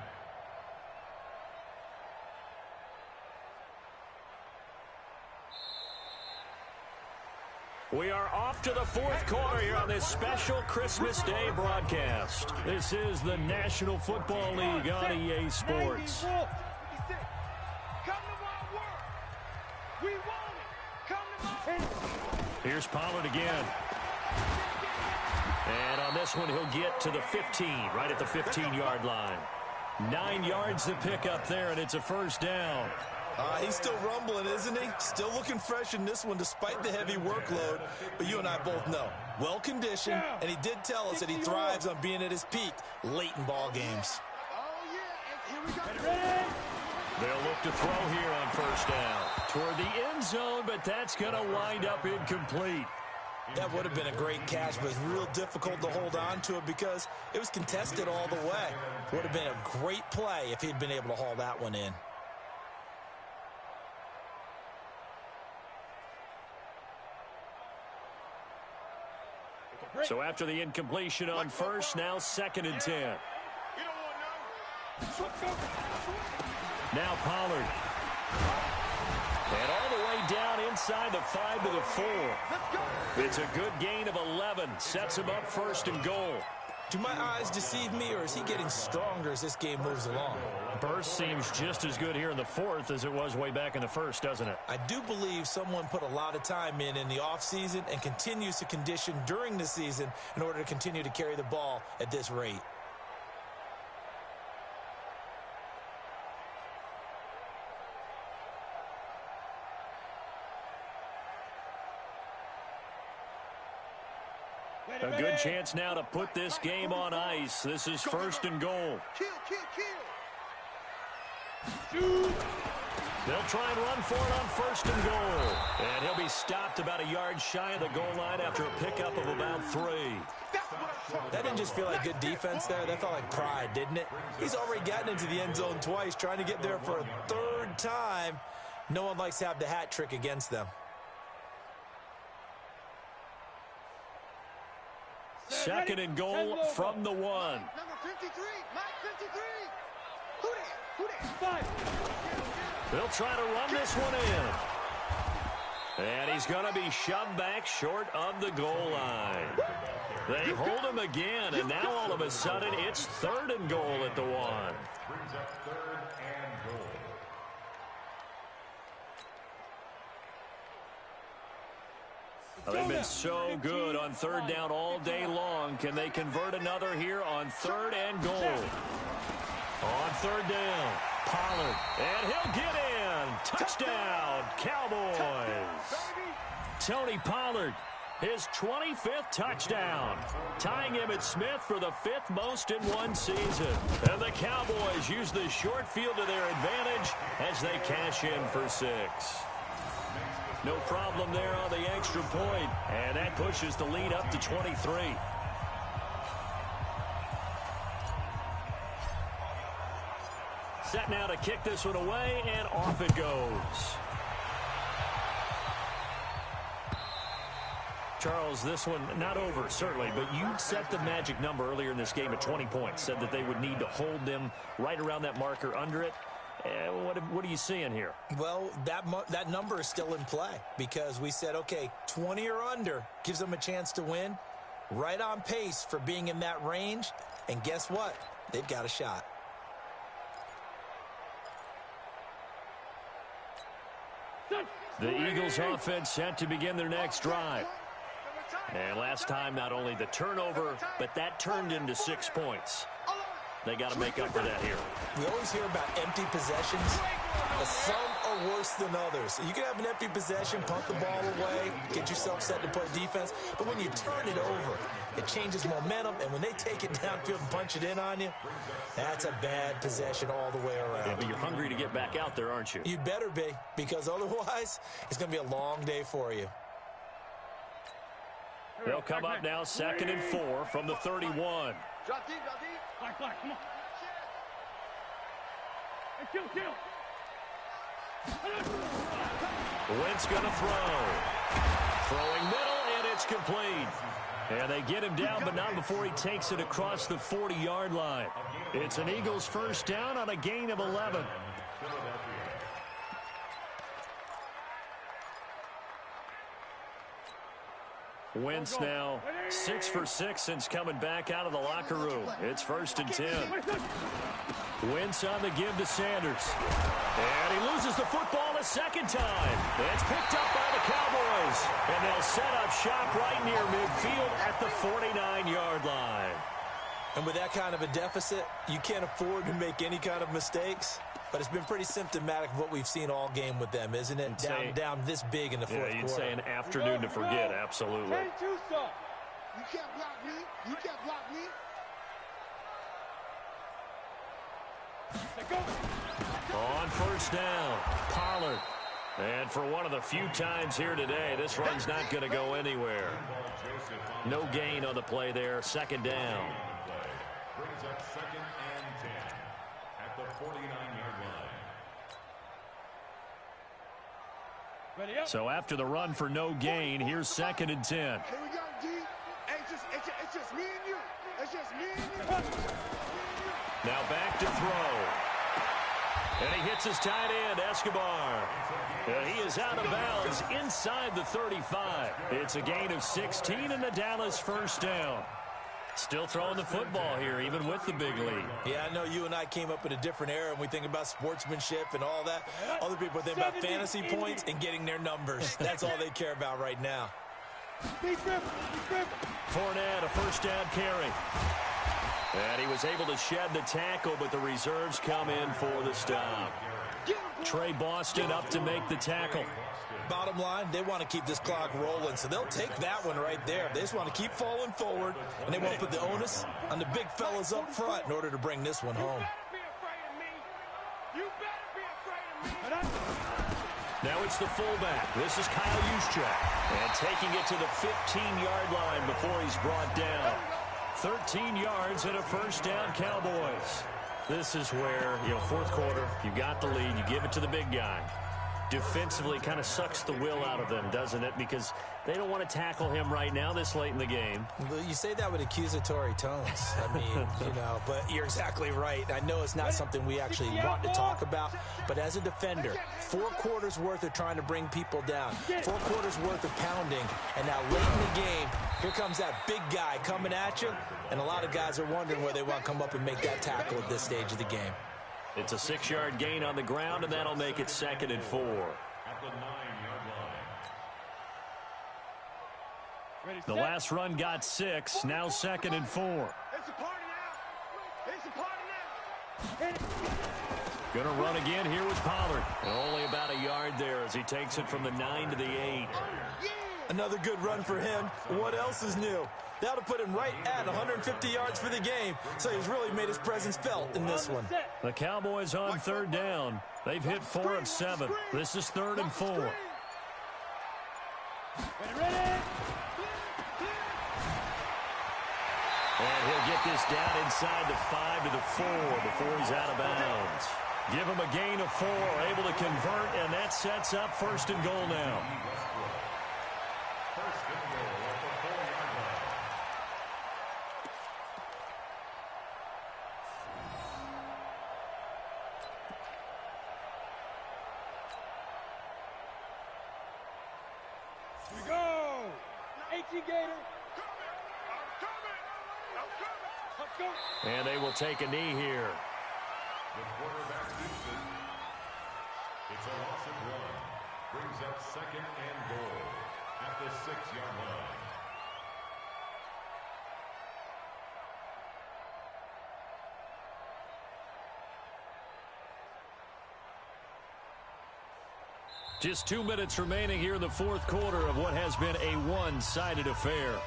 We are off to the 4th quarter here on this special Christmas Day broadcast. This is the National Football League on EA Sports. Come to my world. We want it. Come to my Here's Pollard again. And on this one, he'll get to the 15, right at the 15-yard line. 9 yards to pick up there, and it's a 1st down. He's still rumbling, isn't he? Still looking fresh in this one despite the heavy workload. But you and I both know, well-conditioned, and he did tell us that he thrives on being at his peak late in ball games. Oh, yeah. And here we go. They'll look to throw here on first down. Toward the end zone, but that's going to wind up incomplete. That would have been a great catch, but it's real difficult to hold on to it because it was contested all the way. Would have been a great play if he'd been able to haul that one in. So after the incompletion on first, now 2nd and 10. Now Pollard. And all the way down inside the 5 to the 4. It's a good gain of 11. Sets him up 1st and goal. Do my eyes deceive me, or is he getting stronger as this game moves along? Burst seems just as good here in the 4th as it was way back in the 1st, doesn't it? I do believe someone put a lot of time in the offseason and continues to condition during the season in order to continue to carry the ball at this rate. A good chance now to put this game on ice. This is 1st and goal. They'll try and run for it on 1st and goal. And he'll be stopped about a yard shy of the goal line after a pickup of about 3. That didn't just feel like good defense there. That felt like pride, didn't it? He's already gotten into the end zone twice, trying to get there for a 3rd time. No one likes to have the hat trick against them. 2nd and goal from the 1. Number 53, Mike 53. Who that? They'll try to run this one in. And he's going to be shoved back short of the goal line. They hold him again, and now all of a sudden it's 3rd and goal at the 1. Brings up 3rd and goal. They've been so good on 3rd down all day long. Can they convert another here on 3rd and goal? On 3rd down, Pollard, and he'll get in. Touchdown, Cowboys. Tony Pollard, his 25th touchdown, tying Emmitt Smith for the 5th most in one season. And the Cowboys use the short field to their advantage as they cash in for 6. No problem there on the extra point, and that pushes the lead up to 23. Set now to kick this one away, and off it goes. Charles, this one not over, certainly, but you set the magic number earlier in this game at 20 points, said that they would need to hold them right around that marker under it. What are you seeing here? Well, that number is still in play because we said, okay, 20 or under gives them a chance to win. Right on pace for being in that range. And guess what? They've got a shot. The Eagles offense set to begin their next drive. And last time, not only the turnover, but that turned into 6 points. They got to make up for that here. We always hear about empty possessions, but some are worse than others. You can have an empty possession, punt the ball away, get yourself set to play defense, but when you turn it over, it changes momentum, and when they take it downfield and punch it in on you, that's a bad possession all the way around. Yeah, but you're hungry to get back out there, aren't you? You better be, because otherwise, it's going to be a long day for you. They'll come up now 2nd and 4 from the 31. Drop deep, drop deep. Black, come on. Hey, kill. Wentz going to throw. Throwing middle, and it's complete. And they get him down, but not before he takes it across the 40-yard line. It's an Eagles 1st down on a gain of 11. Wentz now 6 for 6 since coming back out of the locker room. It's 1st and 10. Wentz on the give to Sanders. And he loses the football a 2nd time. It's picked up by the Cowboys. And they'll set up shop right near midfield at the 49-yard line. And with that kind of a deficit, you can't afford to make any kind of mistakes. But it's been pretty symptomatic of what we've seen all game with them, isn't it? Down this big in the fourth quarter. You'd say an afternoon to forget, absolutely. You can't block me. You can't block me. On first down. Pollard. And for one of the few times here today, this run's not going to go anywhere. No gain on the play there. Second down. Brings up 2nd and 10 at the 49-yard line. So after the run for no gain, here's 2nd and 10. Here we go, D. Hey, it's just me and you. It's just me and you. Now back to throw. And he hits his tight end, Escobar. And he is out of bounds inside the 35. It's a gain of 16 and the Dallas first down. Still throwing the football here, even with the big lead. Yeah, I know you and I came up in a different era, and we think about sportsmanship and all that. Other people think about fantasy points and getting their numbers. That's all they care about right now. Fournette, a first down carry. And he was able to shed the tackle, but the reserves come in for the stop. Trey Boston up to make the tackle. Bottom line, they want to keep this clock rolling, so they'll take that one right there. They just want to keep falling forward, and they won't put the onus on the big fellas up front in order to bring this one home. Now it's the fullback. This is Kyle Juszczyk. And taking it to the 15-yard line before he's brought down. 13 yards and a first down, Cowboys. This is where, fourth quarter, you got the lead, you give it to the big guy. Defensively kind of sucks the will out of them, doesn't it? Because they don't want to tackle him right now this late in the game. Well, you say that with accusatory tones. I mean, but you're exactly right. I know it's not something we actually want to talk about, but as a defender, 4 quarters worth of trying to bring people down, 4 quarters worth of pounding, and now late in the game, here comes that big guy coming at you, and a lot of guys are wondering where they want to come up and make that tackle at this stage of the game. It's a 6-yard gain on the ground, and that'll make it 2nd and 4. At the 9-yard line. The last run got 6, now 2nd and 4. It's a party now. It's a party now. Gonna run again here with Pollard. Only about a yard there as he takes it from the 9 to the 8. Another good run for him. What else is new? That'll put him right at 150 yards for the game, so he's really made his presence felt in this one. The Cowboys on 3rd down. They've hit 4 of 7. This is 3rd and 4. And he'll get this down inside the 5 to the 4 before he's out of bounds. Give him a gain of 4, able to convert, and that sets up 1st and goal now. First and goal at the 4-yard line. Here we go. 18 Gator. Let's go. And they will take a knee here. The quarterback keeps it. It's a loss of 1. Brings up 2nd and goal at the 6-yard line. Just 2 minutes remaining here in the 4th quarter of what has been a one-sided affair.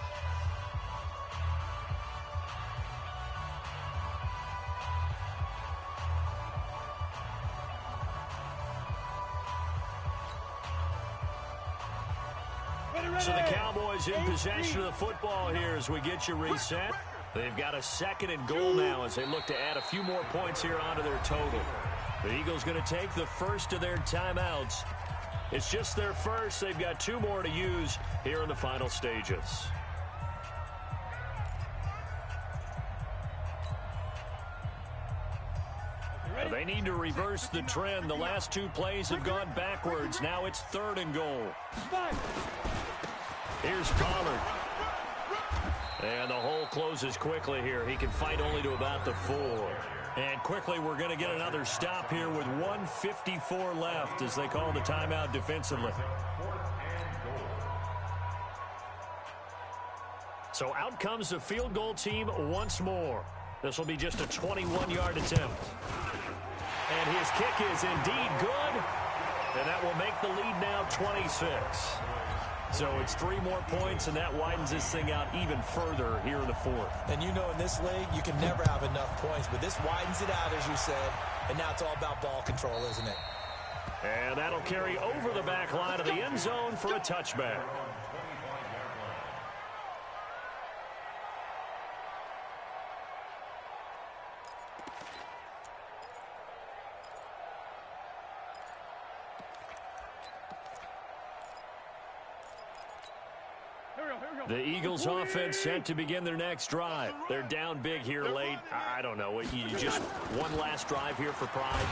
So the Cowboys in possession of the football here as we get you reset. They've got a 2nd and goal now as they look to add a few more points here onto their total. The Eagles going to take the first of their timeouts. It's just their first. They've got 2 more to use here in the final stages. They need to reverse the trend. The last 2 plays have gone backwards. Now it's 3rd and goal. Here's Pollard. And the hole closes quickly here. He can fight only to about the 4. And quickly we're going to get another stop here with 1:54 left as they call the timeout defensively. So out comes the field goal team once more. This will be just a 21-yard attempt. And his kick is indeed good. And that will make the lead now 26. So it's 3 more points, and that widens this thing out even further here in the fourth. And you know in this league, you can never have enough points, but this widens it out, as you said, and now it's all about ball control, isn't it? And that'll carry over the back line of the end zone for a touchback. The Eagles offense set to begin their next drive. They're down big here late. I don't know. You just one last drive here for pride.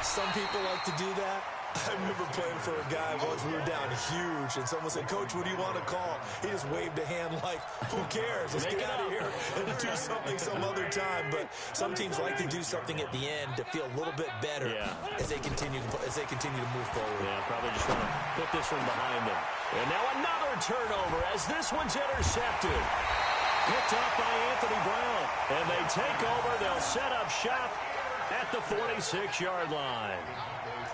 Some people like to do that. I remember playing for a guy once. We were down huge, and someone said, "Coach, what do you want to call?" He just waved a hand like, "Who cares? Let's get out of here and do something some other time." But some teams like to do something at the end to feel a little bit better as they continue to move forward. Yeah, probably just want to put this one behind them. And now another turnover as this one's intercepted. Picked up by Anthony Brown. And they take over. They'll set up shop at the 46-yard line.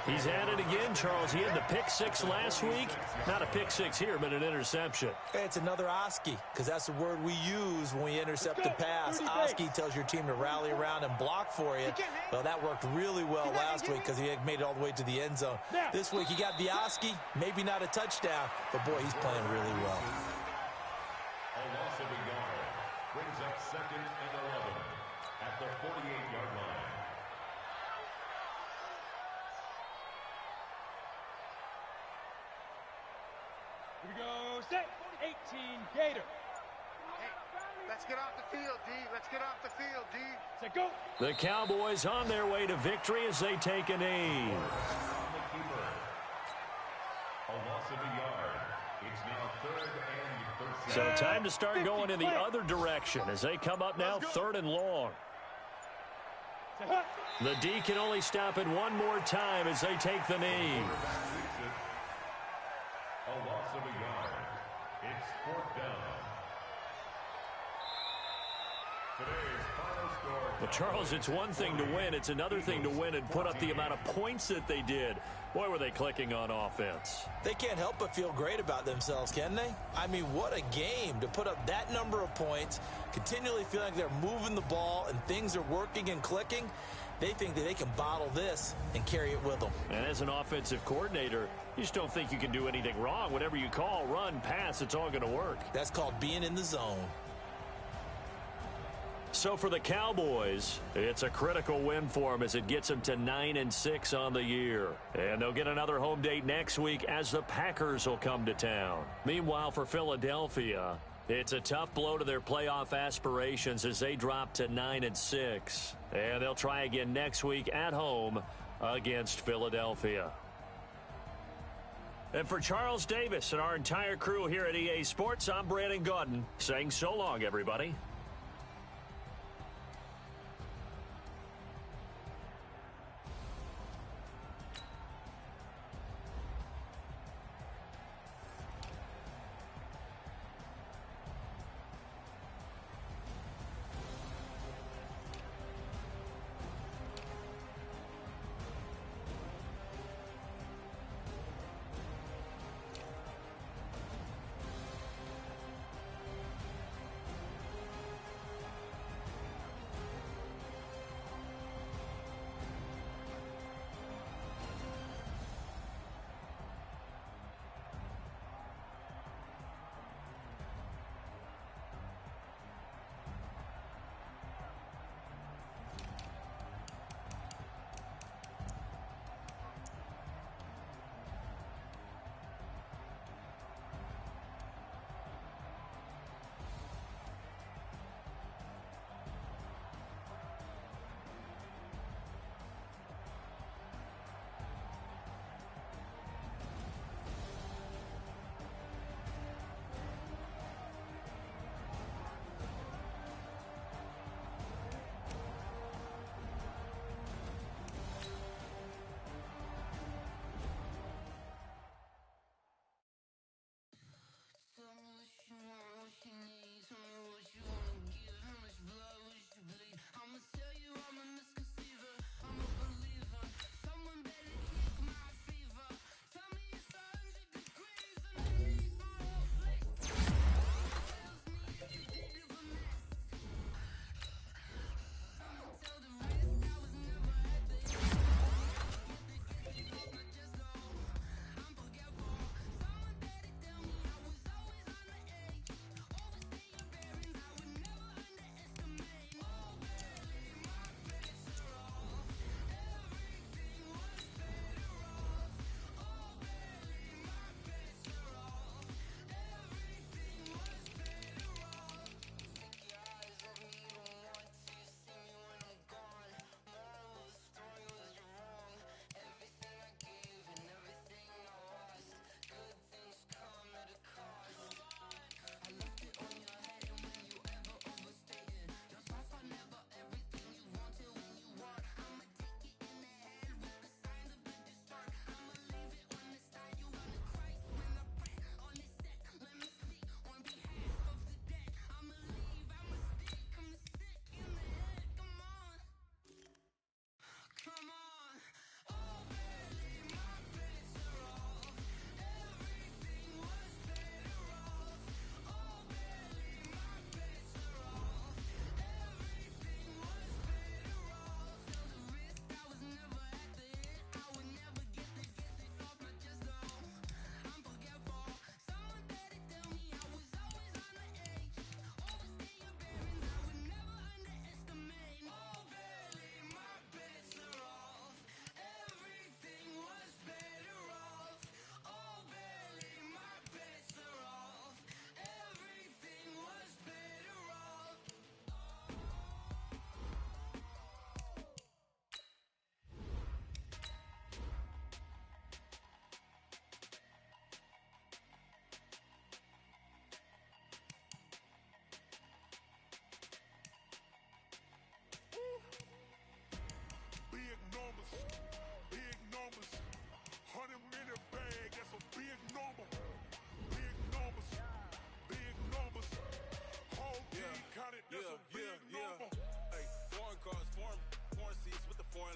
He's at it again, Charles. He had the pick 6 last week. Not a pick 6 here, but an interception. Hey, it's another Oski, because that's the word we use when we intercept the pass. Oski tells your team to rally around and block for you. Well, that worked really well last week because he had made it all the way to the end zone. This week, he got the Oski, maybe not a touchdown, but, boy, he's playing really well. A loss of a yard brings up 2nd and 11 at the 48-yard line. Here we go, set, 18, Gator. Hey, let's get off the field, D. Let's get off the field, D. Set, go. The Cowboys on their way to victory as they take a knee. On the keeper. A loss of a yard. It's now 3rd and 13. So time to start going in the other direction as they come up now 3rd and long. Set, hut. The D can only stop it one more time as they take the knee. A loss of a yard. It's 4th down. Today's final score. Well, Charles, it's one thing to win. It's another thing to win and put up the amount of points that they did. Boy, were they clicking on offense. They can't help but feel great about themselves, can they? I mean, what a game to put up that number of points, continually feeling like they're moving the ball and things are working and clicking. They think that they can bottle this and carry it with them. And as an offensive coordinator, you just don't think you can do anything wrong. Whatever you call, run, pass, it's all going to work. That's called being in the zone. So for the Cowboys, it's a critical win for them as it gets them to 9-6 on the year. And they'll get another home date next week as the Packers will come to town. Meanwhile, for Philadelphia, it's a tough blow to their playoff aspirations as they drop to 9-6. And they'll try again next week at home against Philadelphia. And for Charles Davis and our entire crew here at EA Sports, I'm Brandon Gaudin saying so long, everybody.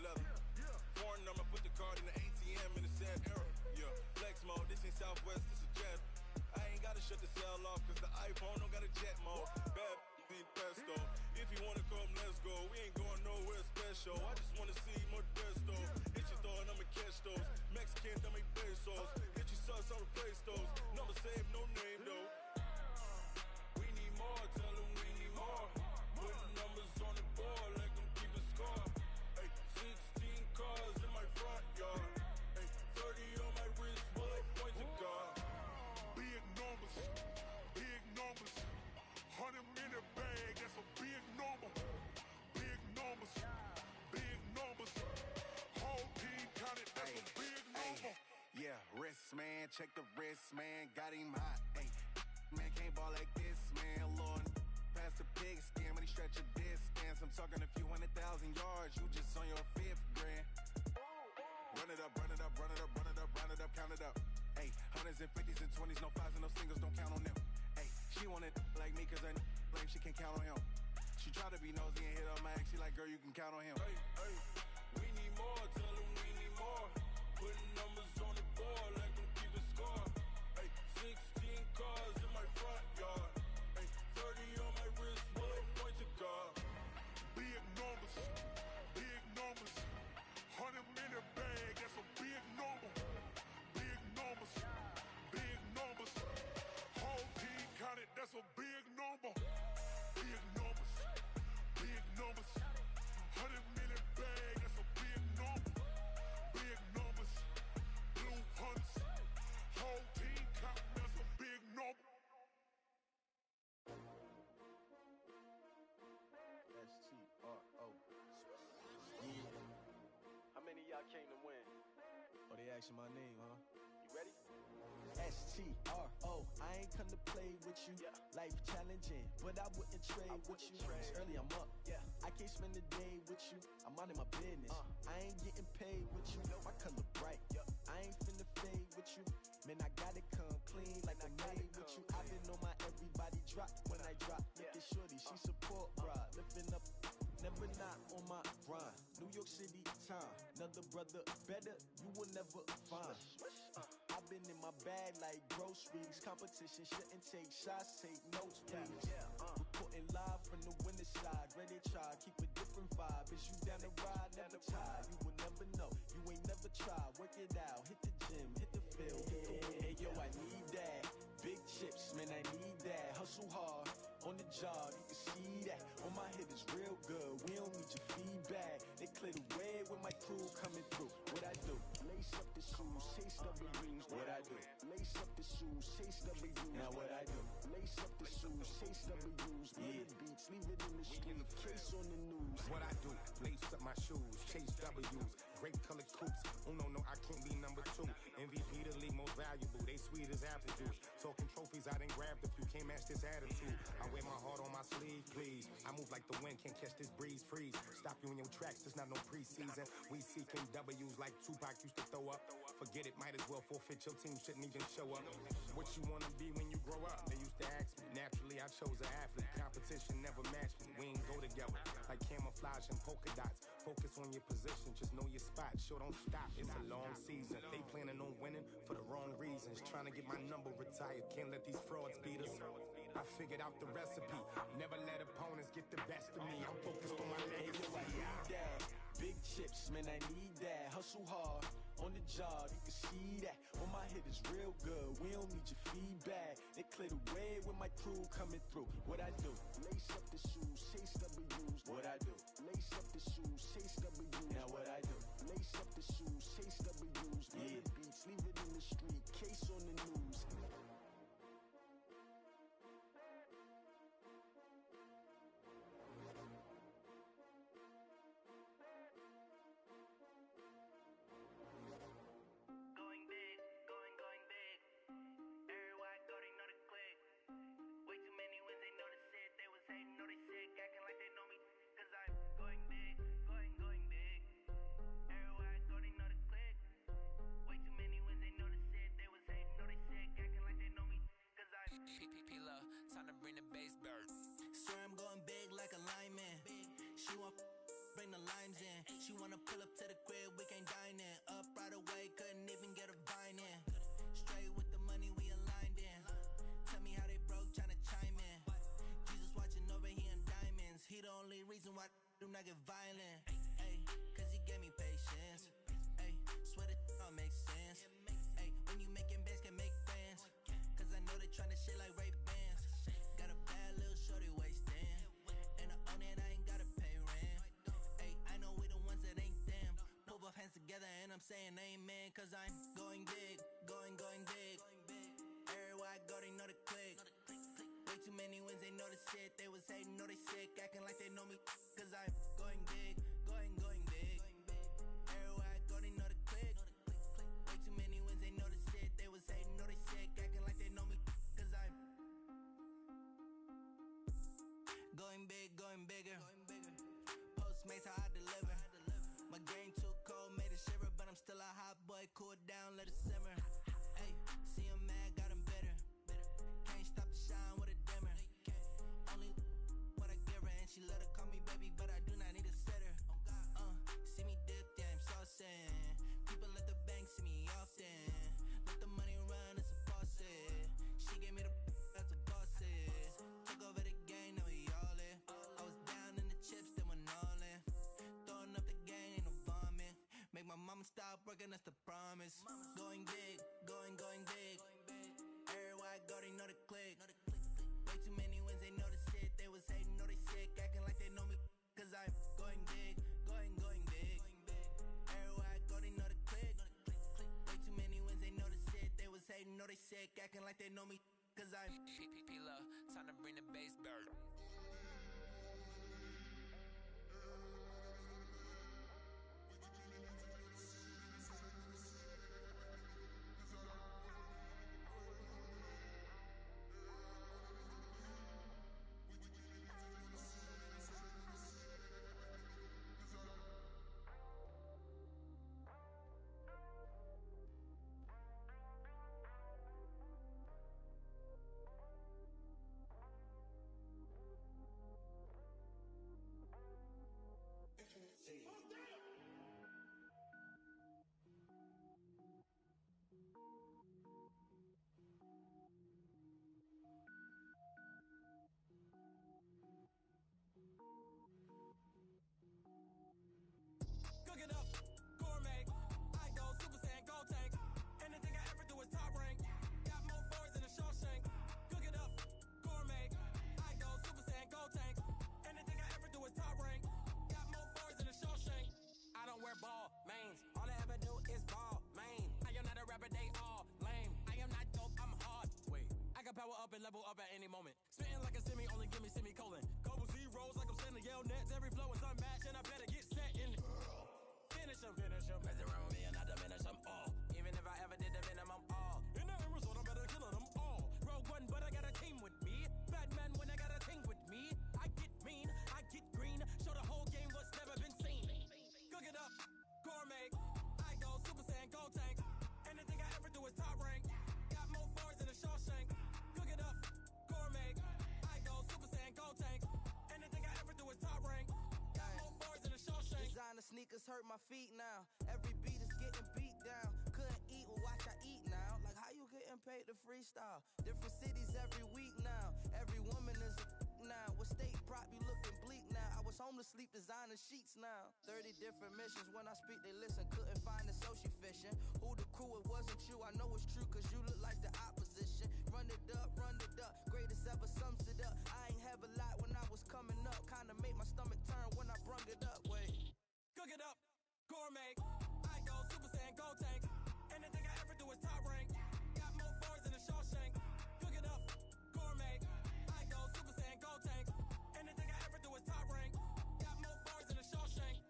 leather. Foreign number, put the card in the ATM in the sad era. Yeah, flex mode, this ain't Southwest, this is jet. I ain't gotta shut the cell off, cause the iPhone don't got a jet mode. Bad need pesto. If you wanna come, let's go. We ain't going nowhere special. I just wanna see more desto. Hit your thought, I'ma catch those. Mexican, I'ma make pesos. Hit your sus, I'ma replace those. Number save, no name though. We need more, tell them we need more. Putting numbers on the board, like them keep a score. Ay, 16 cars in my front yard. Ay, 30 on my wrist, bullet points of God. Big numbers, big numbers. 100-minute bag, that's a big number. Big numbers, big numbers. Whole team counted, that's a big number. Yeah, wrist man, check the wrist man, got him hot. Ay, man can't ball like this, man. Lord, past the pig skin when he stretch a distance. I'm talking a few 100,000 yards, you just on your 5th grand. Run it up, run it up, run it up, run it up, run it up, count it up. Ay, 100s and 50s and 20s, no 5s and no singles, don't count on them. Ay, she want it like me, cause I blame she can't count on him. She try to be nosy and hit up my ex, she like, girl, you can count on him. Ay, ay, we need more, tell them we need more. Putting numbers on the board, like them keep a score. Ay, 16 cars in my front yard. Ay, 30 on my wrist, bullet points of God. Big numbers, big numbers. 100-minute bag, that's a big number. Big numbers, big numbers. Whole team counted, that's a big number. Big numbers, big numbers. 100-minute bag, that's a big number. Big numbers, blue hunts. Whole team counting, that's a big number. S-T-R-O. Yeah. How many of y'all came to win? Oh, they asking my name, huh? You ready? S-T-R-O. I ain't come to play with you. Yeah. Life challenging, but I wouldn't trade with you. It's early, I'm up. Yeah. I can't spend the day with you. I'm out in my business. I ain't getting paid with you. My color bright. I ain't finna fade with you. Man, I gotta come clean like I made with you. I've been on my everybody drop when I drop. Look at shorty, she support ride. Lifting up, never not on my grind. New York City time. Another brother better, you will never find. I've been in my bag like groceries. Competition shouldn't take shots, take notes, please. Reporting live from the winter side. Ready to try, keep a different vibe. Is you down the ride, never tired. You will never know, you ain't never tried. Work it out, hit the gym, hit the field. Hey yo, I need that. Big chips, man, I need that. Hustle hard, on the job, you can see that. On my head is real good, we don't need your feedback. They clear the way with my crew coming through. What I do? Lace up the shoes, chase W's. What I do? Lace up the shoes, chase W's. Now what I do? Lace up the shoes, chase W's. Yeah. Beats, leave it in the street, case on the news. What I do? Lace up my shoes, chase W's. Grape colored coops. Oh no, I can't be number 2. MVP the league most valuable. They sweet as apple juice. Talking trophies, I done grabbed a few. Can't match this attitude. I wear my heart on my sleeve, please. I move like the wind, can't catch this breeze. Freeze. Stop you in your tracks. There's not no preseason. We seeking W's like Tupac used to throw up. Forget it, might as well forfeit. Your team shouldn't even show up. What you wanna be when you grow up? They used to ask me. Naturally, I chose an athlete. Competition never matched me. We ain't go together like camouflage and polka dots. Focus on your position, just know your spot. Sure, don't stop. It's a long season. They planning on winning for the wrong reasons. Trying to get my number retired. Can't let these frauds beat us. I figured out the recipe. Never let opponents get the best of me. I'm focused on my legacy. I need that. Big chips, man, I need that. Hustle hard, on the job, you can see that. On my head is real good, we don't need your feedback. They clear the way with my crew coming through. What I do? Lace up the shoes, chase W's. What I do? Lace up the shoes, chase W's. Now what I do? Lace up the shoes, chase W's. Yeah. Beats, leave it in the street, case on the news. Time to bring the bass bird. Swear I'm going big like a lineman. She want bring the limes in. She wanna pull up to only reason why do not get violent. Ayy, cause he gave me patience. Ayy, swear that all makes sense. Ayy, when you making bands, can make friends. Cause I know they tryna shit like Ray-Bans. Got a bad little shorty wasting. And I own it, I ain't gotta pay rent. Ayy, I know we the ones that ain't them. Put both hands together and I'm saying amen. Cause I'm going big, going big. Everywhere I go, they know the click. Way too many wins, they know the shit. They was hating, know they sick, acting like they know me. Cause I'm going big, going big. Everywhere I go, they know the click. Way too many wins, they know the shit. They was hating, know they sick, acting like they know me. Cause I'm going big, going bigger. Postmates how I deliver. My game too cold, made it shiver. But I'm still a hot boy, cool down, let it simmer. Hey, see him mad, got him bitter. Can't stop the shine with a dimmer. Only what I give her, and she let her call me baby, but I do not need a sitter. See me dip, yeah, I'm saucing. People let the bank see me often. Let the money run, it's a faucet. She gave me the that's a faucet. Took over the game, now we all in. I was down in the chips, then went all in. Throwing up the gang, ain't no vomit. Make my mama stop working, that's the promise. Going big, going big. Everywhere I go, they know the click. Way too many wins, they know the shit. They was hating, know they sick, acting like they know me. Cause I'm going big, going big. Everywhere I go, they know the click. Way too many wins, they know the shit. They was hating, know they sick, acting like they know me. Cause I'm P-P-P-Love, time to bring the bass bird. Cook it up, gourmet. I go Super Saiyan, go tank. Anything I ever do is top rank. Got more boys than a Shawshank. Cook it up, gourmet. I go Super Saiyan, go tank. Anything I ever do is top rank. Got more boys than a Shawshank. I don't wear ball mains. All I ever do is ball main. I am not a rapper, they all lame. I am not dope, I'm hard. Wait, I can power up and level up at any moment. Spitting like a semi, only give me semicolon. Couple zeros like I'm sending yell nets. Every flow is unmatched and I better get set in. Finish him. Mess around with me and I diminish them all. Even if I ever did the minimum all. In the result, I'm better killing them all. Rogue One, but I got a team with me. Batman when I got a team with me. I get mean, I get green. Show the whole game what's never been seen. Cook it up, gourmet. I go Super Saiyan, go tank. Anything I ever do is top rank. Got more bars than a Shawshank. Cook it up, gourmet. I go Super Saiyan, go tank. Anything I ever do is top rank. Got more bars than a Shawshank. Designer sneakers hurt my feet now. Every beat is getting beat down. Couldn't eat, well watch I eat now. Like how you getting paid to freestyle? Different cities every week now. Every woman is a now. What state prop you looking bleak now? I was home to sleep, designer sheets now. 30 different missions. When I speak, they listen. Couldn't find it so she fishing. Who the crew? It wasn't you. I know it's true, cause you look like the opposition. Run it up. Greatest ever sums it up. I ain't have a lot when I was coming up. Kinda made my stomach turn when I brung it up. Wait. Cook it up, gourmet. I go Super Saiyan, go tank. Anything I ever do is top rank. Got more bars than a Shawshank. Cook it up, gourmet. I go Super Saiyan, go tank. Anything I ever do is top rank. Got more bars than a Shawshank.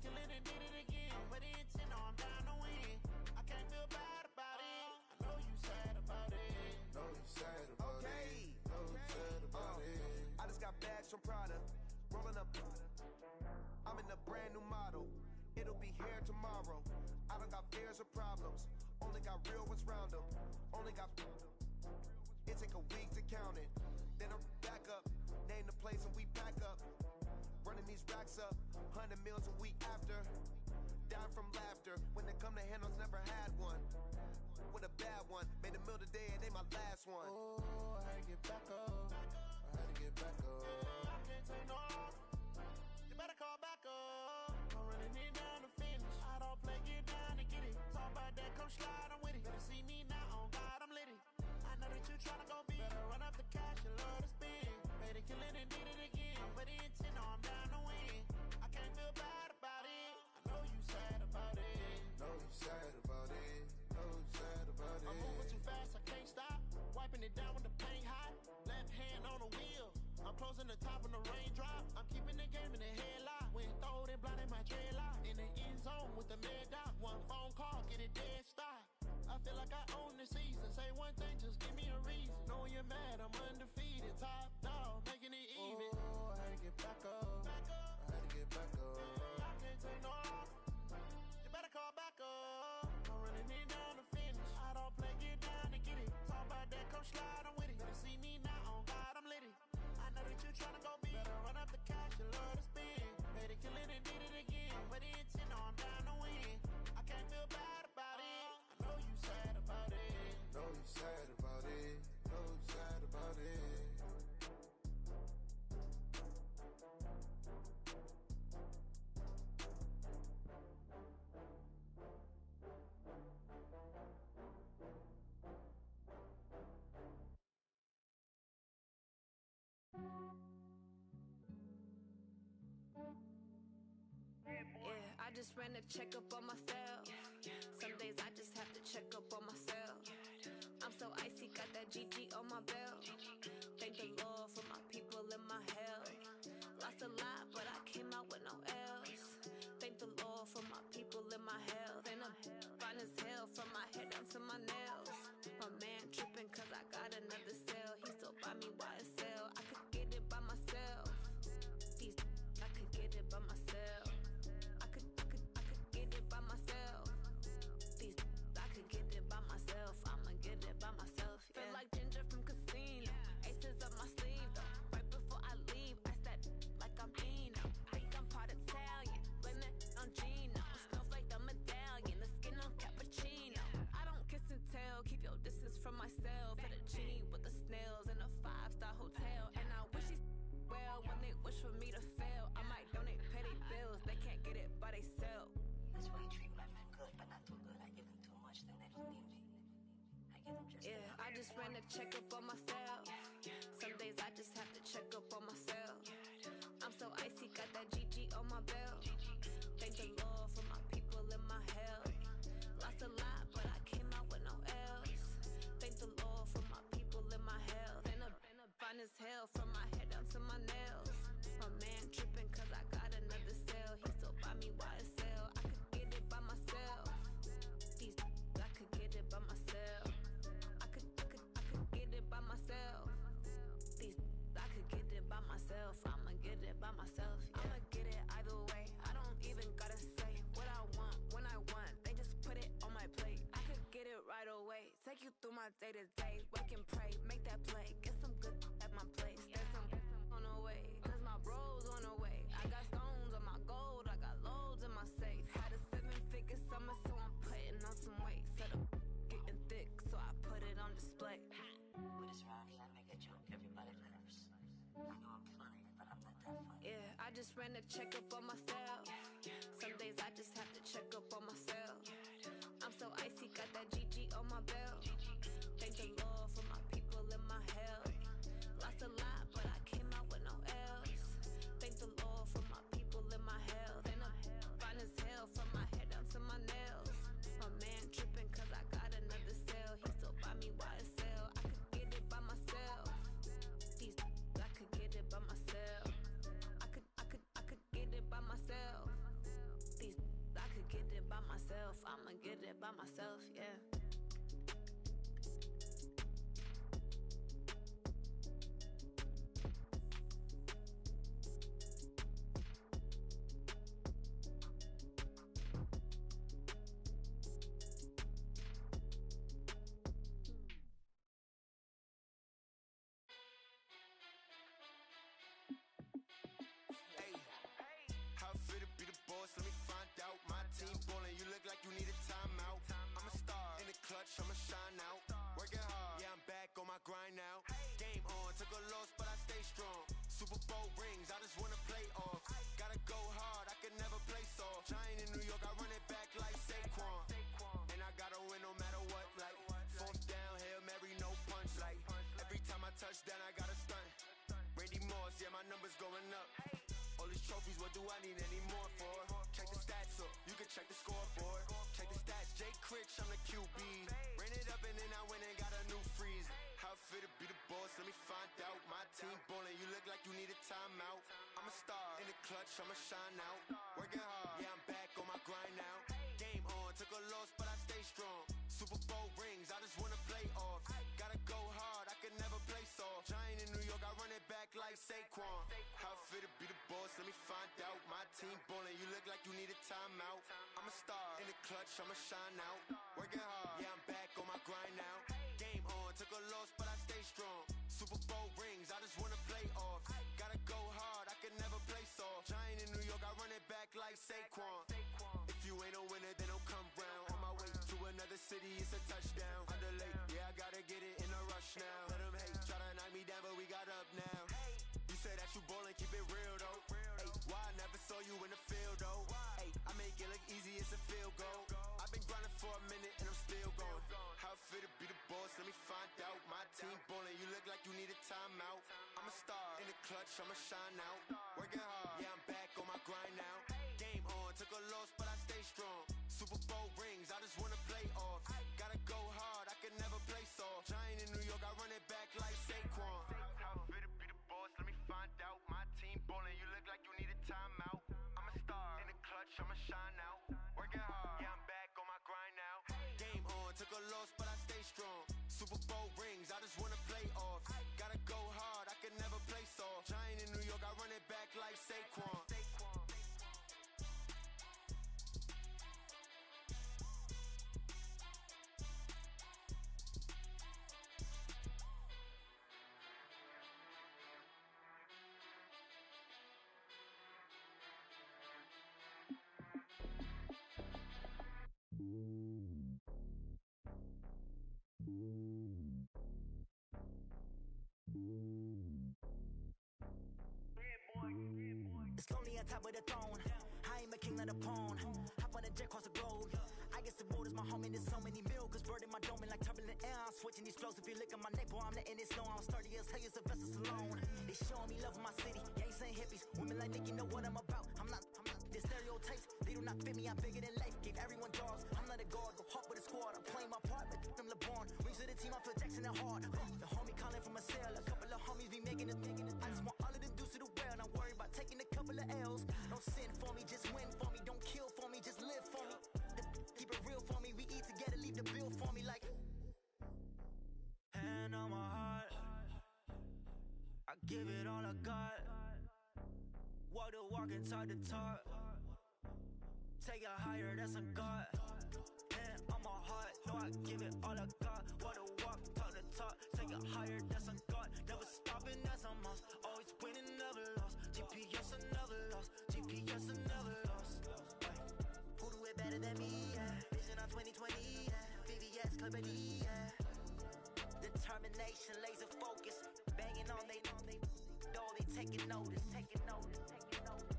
Killing and did it again. I'm ready to 10, no, I'm down to win. I can't feel bad about it. I know you sad got bags from Prada. Rolling up. I'm in a brand new model. It'll be here tomorrow. I don't got fears or problems. Only got real ones round them. Only got. It take a week to count it. Then I'm back up. Name the place and we back up. Running these racks up. 100 meals a week after. Dying from laughter. When it come to handles, never had one. With a bad one. Made a meal today and they my last one. Oh, I had to get back up. I had to get back up. I can't take no off. You better call back up. I'm running it down to finish. I don't play, get down to get it. Talk about that, come slide, I'm with it. Better see me now, on God, I'm lit it. I know that you tryna go big. Better run up the cash, you love to spend. Made it, kill it, and did it again. But the intent, no, I'm down to win. I can't feel bad about it. I know you sad about it. Know you sad about it. Know you sad about it. I'm moving too fast, I can't stop. Wiping it down with the paint hot. Left hand on the wheel. I'm closing the top when the raindrop. I'm keeping the game in the headlock. When throwed and blinded my dreadlock. In the end zone with the mad dot. One phone call, get it dead stop. I feel like I own the season. Say one thing, just give me a reason. Knowing you're mad, I'm undefeated. Top dog, making it even. Oh, I had to get back up. I had to get back up. I can't take no off. You better call back up. I'm running it down to finish. I don't play, get down to get it. Talk about that, come slide, I'm with it. Better see me now, on God, I'm lit it. I know that you tryna go big. Better run up the cash, you love to spend. Made it, kill it, and did it again. But the intent, no, I'm down to win. I can't feel bad about it. I know you sad about it. Know you sad about it. Know you sad about it. Yeah, I just ran a checkup on myself. Some days I just have to check up on myself. I'm so icy, got that GG on my belt. Thank the Lord for my people and my health. Lost a lot, but I came out with no L's. Thank the Lord for my people and my health. And I'm fine as hell from my head down to my nails. My man tripping cause I got another cell. He still buy me YSL. I could get it by myself. I could get it by myself. I could get it by myself. I could get it by myself. I'ma get it by myself. Yeah. Feel like Ginger from Casino. Aces up my sleeve though. Right before I leave, I said like I'm Dino. Think I'm part Italian. Blame it on Gino. Snowflake the medallion. The skin on cappuccino. I don't kiss and tell. Keep your distance from myself. Fettuccine with the snails in a 5-star hotel. And I wish these well when they wish for me to fail. I might donate, pay their bills. They can't get it by they self. That's why you treat women good, but not too good. I give them too much, then they don't need me. I give them just yeah, I just ran a checkup on myself. Some days I just have to check up on myself. I'm so icy, got that GG on my belt. Thank the Lord for my people and my health. Lost a lot, but I came out with no L's. Thank the Lord for my people and my health. And I'm fine as hell from my head down to my nails. My man tripping cause I got another cell. He still buy me YSL. I could get it by myself. I could get it by myself. I could get it by myself. I could get it by myself. I'ma get it by myself. Yeah. I'ma get it either way. I don't even gotta say what I want when I want. They just put it on my plate. I could get it right away. Take you through my day to day. Wake and pray, make that play. Get some good at my place. There's some on the way, cause my bros on the way. I got stones on my gold. I got loads in my safe. Had a 7-figure summer, so I'm putting on some weight. Set up getting thick, so I put it on display. With this rhyme, I make a joke, everybody laughs. I know I'm funny, but I'm not that funny. Yeah, I just ran a checkup on myself. Some days I just have to check up on myself. I'm so icy, got that GG on my belt. Thank the Lord for my people and my health. Lost a lot, but I came out with no L's. Thank the Lord for my people and my health. And I'm fine as hell from my head down to my nails. My man tripping cause I got another cell. He still buy me YSL. I could get it by myself. I could get it by myself. I could get it by myself. Bowl rings, I just wanna play off. Gotta go hard, I can never play soft. Giant in New York, I run it back like Saquon. And I gotta win no matter what, like fourth down, Hail Mary, no punch. Like every time I touch down, I gotta stunt. Randy Moss, yeah, my number's going up. All these trophies, what do I need any more for? Check the stats up, you can check the scoreboard. Check the stats, Jake Critch, I'm the QB. Ran it up and then I went and got a new freeze. How fit to be the boss, let me find out. My team ballin', you look like you need a timeout. I'm a star, in the clutch, I'ma shine out. Working hard, yeah, I'm back on my grind now. Game on, took a loss, but I stay strong. Super Bowl rings, I just wanna play off. Gotta go hard, I can never play soft. Giant in New York, I run it back like Saquon. How fit to be the boss, let me find out. My team ballin', you look like you need a timeout. I'm a star, in the clutch, I'ma shine out. Working hard, yeah, I'm back on my grind now. Game on, took a loss, but I stay strong. Super Bowl rings, I just wanna play off. Gotta go hard, I can never play soft. Giant in New York, I run it back like Saquon. If you ain't a winner, then don't come round. On my way to another city, it's a touchdown. Underlay, yeah, I gotta get it in a rush now. Let them hate, try to knock me down, but we got up now. You say that you ballin', keep it real though. Hey, why I never saw you in the field though? Hey, I make it look easy, it's a field goal. I've been grinding for a minute and I'm still going. How fit to be the boss, let me find out. My team ballin', you look like you need a timeout. I'm a star, in the clutch, I'ma shine out. Working hard, yeah, I'm back on my grind now. Game on, took a loss, but I stay strong. Super Bowl rings, I just wanna play off. Gotta go hard, I can never play soft. Giant in New York, I run it back like Saquon. How fit to be the boss, let me find out. My team ballin', you look like you need a timeout. I'm a star, in the clutch, I'ma shine out. Working hard, yeah, I'm back on my grind now. Game on, took a loss, but I stay strong. Super Bowl rings, I just wanna play off. Gotta go hard, I can never play soft. Giant in New York, I run it back like Saquon. It's lonely on top of the throne. I ain't a king of the pawn. Hop on a jet across the globe. I guess the road is my home and there's so many miracles burning my dome and like turbulent air. I'm switching these flows. If you look at my neck, boy, I'm letting it slow. I'm sturdy as hell, it's a vessel alone. They showing me love in my city. Gangs ain't hippies. Women like Nick, you know what I'm about. I'm not the stereotypes. They do not fit me. I'm bigger than life. Gave everyone jaws. I'm not a guard. Go hard with a squad. I'm playing my part, but I'm LeBron. Wings of the team, I feel Jackson and hard. The homie calling from a cell. A couple of homies be making it. I just want all of them dudes to the well. Not worry about taking a couple of L's. Don't sin for me, just win for me. Don't kill for me, just live for me. Keep it real for me. We eat together, leave the bill for me like. Hand on my heart, I give it all I got. Walk the walk and talk the talk. Take it higher, that's a God. Hand on my heart, no, I give it all I got. Walk the walk, talk the talk. Take it higher, that's a God. Never stopping, that's a must. Always winning, never lost. GPS, I never lost. GPS, I never lost. Who do it better than me? Yeah. Vision on 2020. Yeah. VVS, company. Yeah. Determination, laser focus. Banging on they door, they taking notice. Taking notice. Taking notice.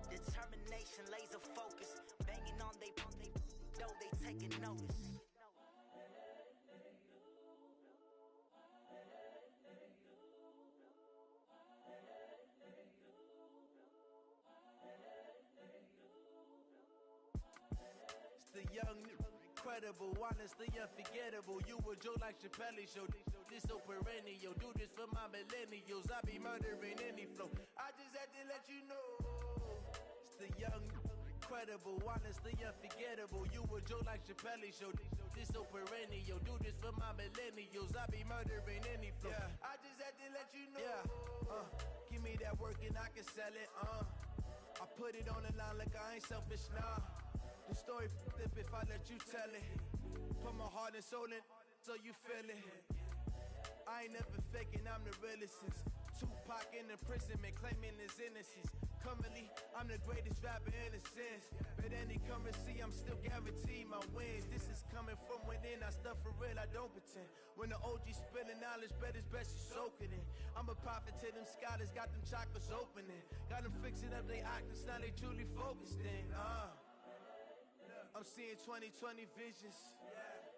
Determination, laser focus. Banging on they door, they taking notice. The young, incredible, honestly unforgettable. You a joke like Chappelle show. This so perennial. Do this for my millennials. I be murdering any flow. I just had to let you know. It's the young, incredible, honestly unforgettable. You a joke like Chappelle show. This so perennial. Do this for my millennials. I be murdering any flow. Yeah. I just had to let you know. Yeah. Give me that work and I can sell it. I put it on the line like I ain't selfish, nah. The story flip if I let you tell it. Put my heart and soul in so you feel it. I ain't never faking, I'm the realest since Tupac in imprisonment, claiming his innocence. Currently, I'm the greatest rapper in a sense. But any currency, I'm I'm still guaranteed my wins. This is coming from within. I stuff for real, I don't pretend. When the OG spilling knowledge, bet it's best you soak it in. I'm a prophet to them scholars, got them chakras opening. Got them fixing up they octaves, now they truly focused in. I'm seeing 2020 visions.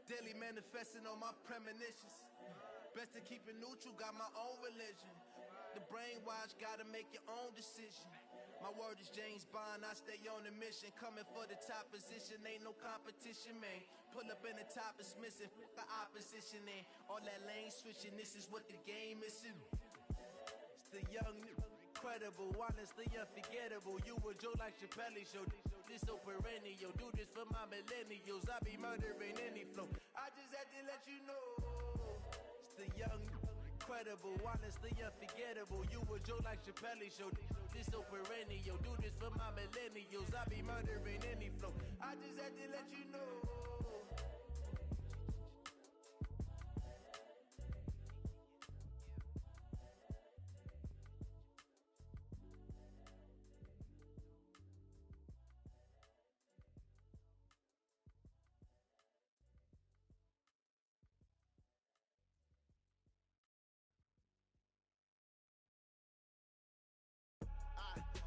Daily manifesting on my premonitions. Best to keep it neutral, got my own religion. The brainwash, gotta make your own decision. My word is James Bond, I stay on a mission. Coming for the top position, ain't no competition, man. Pull up in the top is missing, fuck the opposition, and all that lane switching, this is what the game is. It's the young, incredible, honestly unforgettable. You a Joe like Chappelle show, this so perennial. Do this for my millennials, I be murdering any flow. I just had to let you know, it's the young, incredible, honestly unforgettable. You a Joe like Chappelle show, this so perennial. Do this for my millennials, I be murdering any flow. I just had to let you know.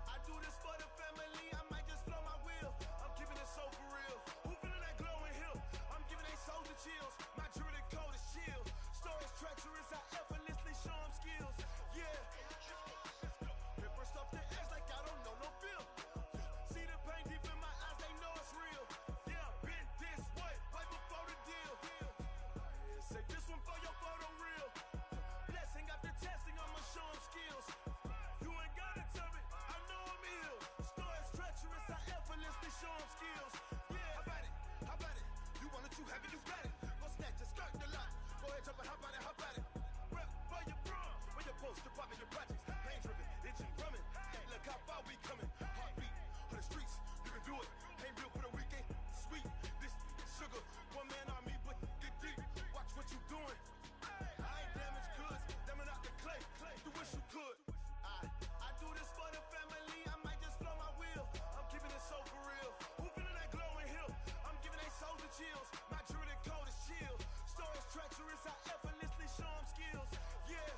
I do this for the family, I might just blow my wheel. I'm keeping it so for real. Who feeling that glowing hill? I'm giving they souls the chills. My jewelry code is chill. Stories treacherous, I effortlessly show them skills. Yeah. Paper stuff the edge like I don't know no feel. See the pain deep in my eyes, they know it's real. Yeah, been this way, way before the deal. Say this one for your photo reel. Blessing after testing, I'ma show them skills. You ain't gotta tell me, I know I'm ill. Stories treacherous, I effortlessly show them skills. Yeah, how about it? How about it? You want it, you have it, you got it. Go snatch your skirt the lot. Go ahead, jump it, how about it? How about it? Rep where you from? Where you post, department, your projects. Pain driven, itching, drumming. Hey, look how far we coming. Heartbeat on the streets, you can do it. Ain't built for the weekend. Sweet, this sugar. One man army, but get deep. Watch what you doing. I ain't damaged goods, damn out the clay. You wish you could. I do this for the family, I might just blow my wheel. I'm keeping it so for real. Who feeling that glowing hill? I'm giving they souls the chills. My jewelry code is chill. Stories treacherous, I effortlessly show them skills. Yeah.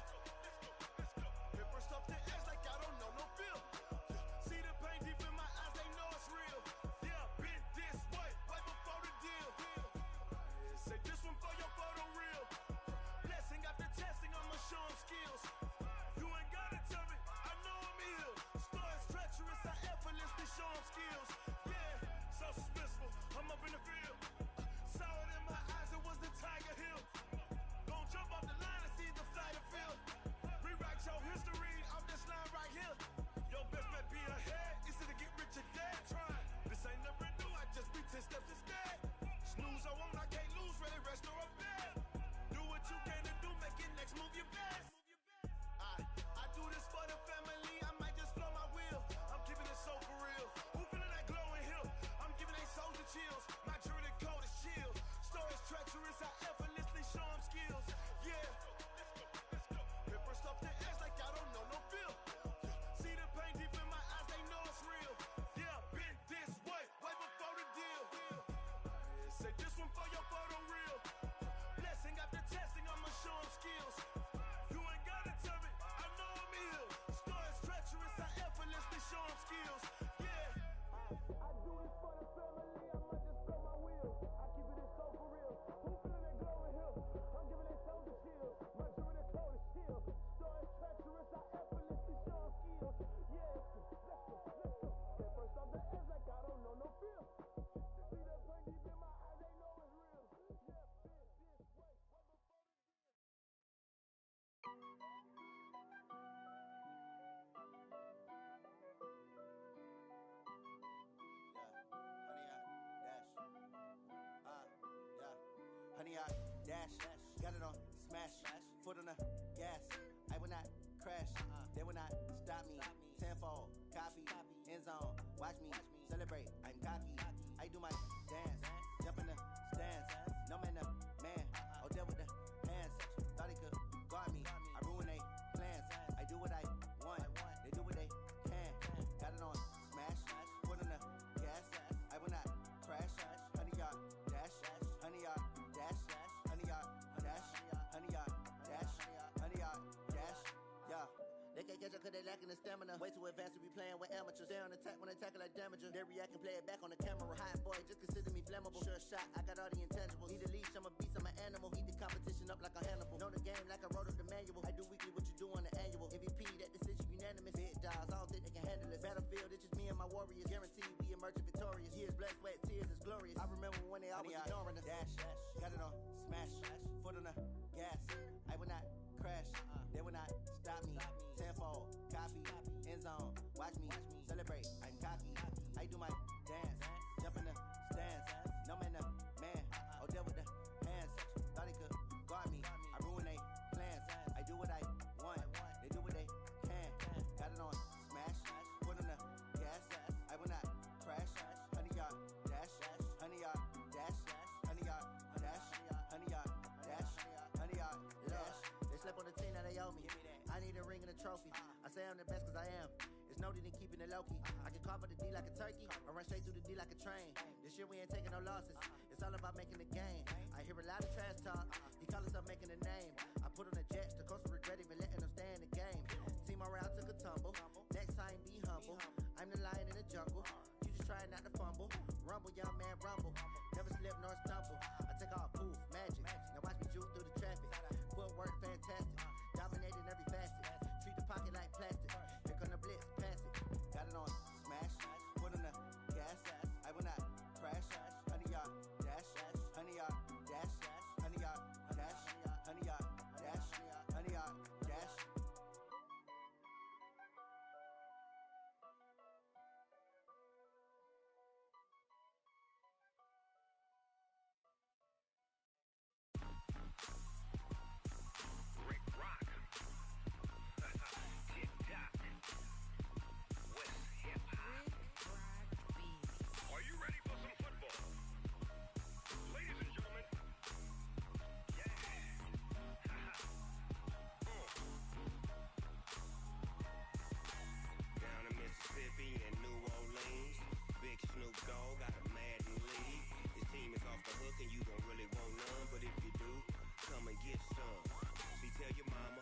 Paper stuff the edge like I don't know no feel. See the pain deep in my eyes, they know it's real. Yeah, been this way, way before the deal. Say this one for your photo reel. Blessing after testing, I'ma show them skills. You ain't gotta tell me, I know I'm ill. Stories treacherous, I effortlessly show them skills. Yeah, so suspenseful, I'm up in the field. Saw it in my eyes, it was the Tiger Hill. Gon' jump off the line and see the flight of field. Rewrite your history off this line right here. Your best bet be ahead, easy to get rich or dead trying. This ain't never new, I just be 10 steps instead. Snooze I won't, I can't lose, ready, rest or a bed. Do what you can to do, make it next move your best. I do this for the family, I might just blow my wheel. I'm keeping it so for real. Who feeling that glowing hill? I'm giving they souls the chills. My jewelry code is chill. Stories treacherous, I effortlessly show them skills. Yeah. Paper stuff the edge like I don't know no feel. See the pain deep in my eyes, they know it's real. Yeah, been this way, way before the deal. Say this one for your photo reel. Blessing after testing, I'ma show them skills. You ain't gotta tell me, I know I'm ill. Stories treacherous, I effortlessly show them skills. Yeah. I do this for the family, I might just blow my wheel. I keep it so for real. Who feeling that glowing hill? I'm giving they souls the chill. My jewelry code is chill. Stories treacherous, I effortlessly show them skills. Yeah. Let's go. Get first off the edge like I don't know no feel. See that pain deep in my eyes, they know it's real. Yeah, been this way, way before the deal. Honey, I dash, got it on smash, foot on the gas. I will not crash, they will not stop me. Tenfold, copy, end zone, watch me celebrate. I'm cocky, I do my dance, jump in the stands. No man, the man, oh there with the hands. Thought he could guard me, I ruin they plans. I do what I want, they do what they can. Got it on smash, foot on the gas. I will not crash. They can't catch up cause they lacking the stamina. Way too advanced to be playing with amateurs. They on attack when they tackle like damager. They react and play it back on the camera. Hot boy, just consider me flammable. Sure shot, I got all the intangibles. Need a leash, I'm a beast, I'm an animal. Heat the competition up like a Hannibal. Know the game like I wrote up the manual. I do weekly what you do on the annual. MVP, that decision unanimous. Big dogs, I don't think they can handle it. Battlefield, it's just me and my warriors. Guaranteed we emerge victorious. Years, blood, sweat, tears is glorious. I remember when they always ignoring us. Dash, got it on, smash, foot on the gas. I will not crash, they will not stop me. Tenfold, copy, end zone, watch me celebrate. I'm cocky, I do my dance, jump in the stands. No man, man, oh there with the hands. Thought they could guard me, I ruin they plans. I do what I want, they do what they can. Got it on, smash, foot on the gas. I will not crash, 100-yard dash, 100-yard dash, 100-yard dash, 100-yard dash, 100-yard dash. They slept on the team, now they owe me. I need a ring and a trophy. I say I'm the best cause I am. It's noted in keeping it low-key. I can carve up the D like a turkey or run straight through the D like a train. This year we ain't taking no losses. It's all about making the game. I hear a lot of trash talk. He call himself making a name. I put on the Jets. The coach will regret even letting them stay in the game. Team morale took a tumble. Next time be humble. I'm the lion in the jungle. You just trying not to fumble. Rumble, young man, rumble. Never slip nor stumble. I take off, poof, magic. Now watch me juke through the traffic. Footwork fantastic. Dominating every facet. Treat the pocket like plastic. Here come the blitz, pass it. Got it on, smash. Put on the gas. I will not crash. 100-yard dash. 100-yard dash. 100-yard dash. 100-yard dash. 100-yard dash. Rick Rock. Tick-tock. West hip-hop. Are you ready for some football? Ladies and gentlemen. Yeah. Down in Mississippi and New Orleans, Big Snoop Dogg got a Madden league. His team is off the hook and you don't really want none, but if you do, come and get some. See, tell your mama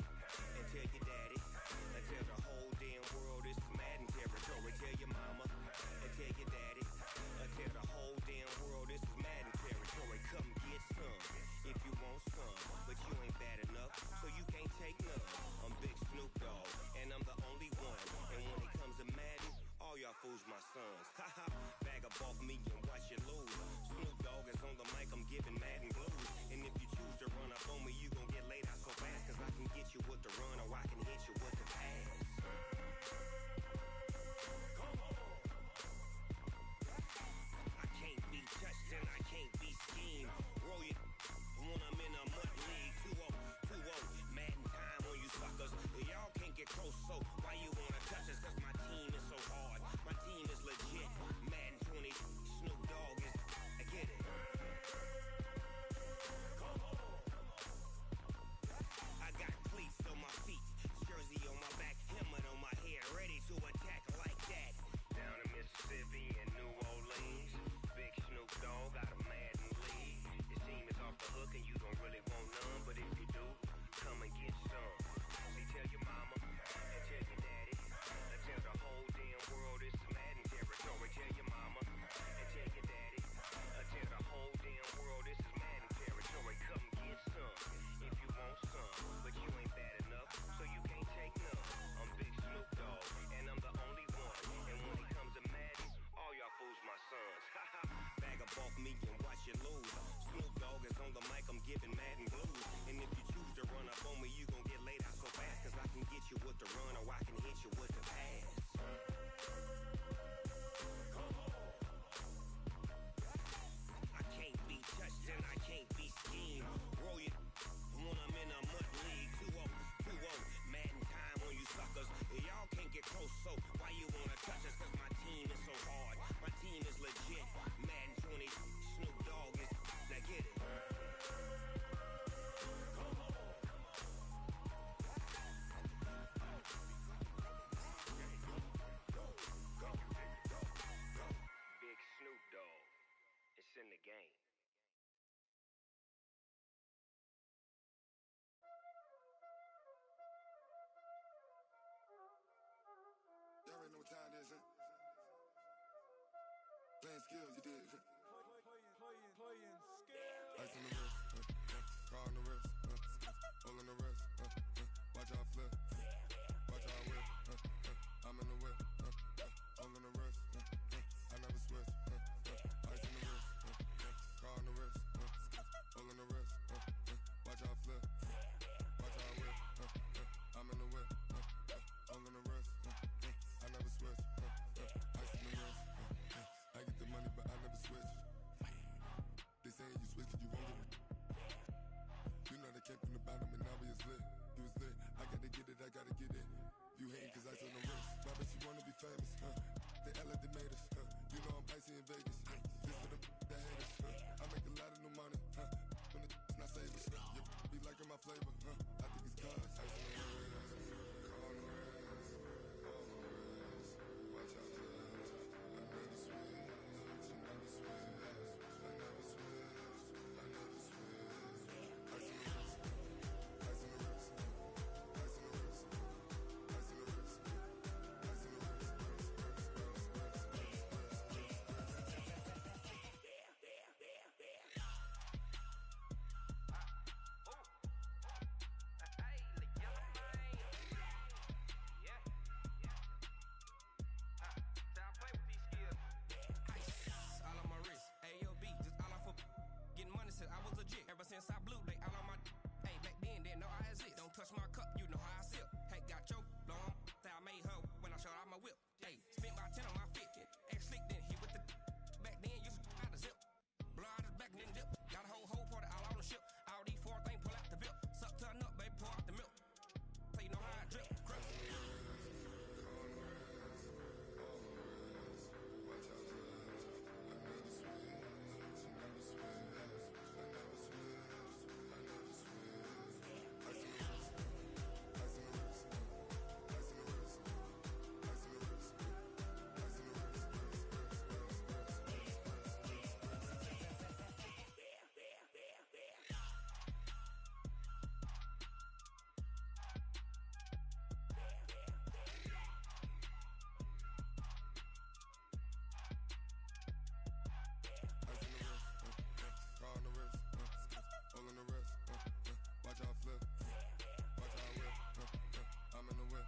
and tell your daddy and tell the whole damn world this is Madden territory. Tell your mama and tell your daddy and tell the whole damn world this is Madden territory. Come get some if you want some, but you ain't bad enough, so you can't take none. I'm Big Snoop Dogg and I'm the only one. And when it comes to Madden, all y'all fools my sons. Haha, bag up off me and watch you lose. Snoop Dogg is on the mic, I'm giving Madden blues. And if you choose to run up on me, you gon' get laid out so fast, cause I can get you with the run or I can hit you with the pass. I can't be touched and I can't be schemed. Roll you when I'm in a mud league. 2-0, 2-0, Madden time on you suckers. Y'all can't get close, so why you wanna touch us? Cause my team is so hard, my team is legit. Madden 20, Snoop Dogg is, I get it. I got cleats on my feet, jersey on my back, helmet on my head, ready to attack like that. Down in Mississippi and New Orleans, Big Snoop Dogg got a Madden league. His team is off the hook and you don't really want none, but if you do, come and get some. See, tell your mama and tell your daddy and tell the whole damn world this is Madden territory. Tell your mama and tell your daddy and tell the whole damn world this is Madden territory. Come get some if you want some, but you ain't bad enough, so you can't take none. I'm Big Snoop Dogg and I'm the only one. And when it comes to Madden, all y'all fools my sons. Haha, bag up off me and watch you lose. Snoop Dogg is on the mic, I'm giving Madden blues. And if you choose to run up on me, you gon' get laid out so fast, cause I can get you with the run or I can hit you with the pass. I can't be touched and I can't be schemed. Roll you when I'm in a mud league. 2-0, 2-0, Madden time on you suckers. Y'all can't get close, so why you wanna touch us? Cause my team is so hard, my team is legit. Madden 20, Snoop Dogg is, now get it. Big Snoop Dogg, it's in the game. did. Ice on the wrist, car on the wrist, all on the wrist, watch out flip, watch out whip, I'm in the whip, all on the wrist, I never switch, ice on the wrist, car on the wrist, all on the wrist, watch out flip, watch out whip, I'm in the whip, all on the wrist, I never switch, ice on the wrist, I get the money but I never switch. They saying you switch, you won't get it. You know they came from the bottom and now we is lit. You was lit, I gotta get it, I gotta get it. You hating cause I on the wrist. My bitch, you wanna be famous, They LA, they made us, You know I'm icy in Vegas, This for the that hate us, I make a lot of new money, When the not savers, You be liking my flavor, I think it's cause ice on the wrist, on the wrist, on the wrist. Watch out, cuz I never switch, I never switch. I never switch, I never switch. Ice on the wrist, ice on the wrist, ice on the wrist, ice on the wrist, ice on the wrist, All on my wrist, AOB, just all off of getting money since I was legit. Ever since I blew, they all on my hey, back then, didn't know I exist. Don't touch my cup, you know how I sip. Hey, got your long, I made her when I showed out my whip. Hey, spent about 10 on my fit. Ex slick, then hit with the back then, used to out the zip. Blow out his back, then dip. Got a whole party all on the ship. All these four things, pull out the bip. Suck to a nut, baby, pour out the milk. So you know how I drip. Crap. watch out, cuz I never switch, I never switch. I never switch, I never switch. Ice on the wrist, ice on the wrist, ice on the wrist, ice on the wrist, ice on the wrist. Car on the wrist, all on the wrist, watch out flip, watch out whip, I'm in the whip,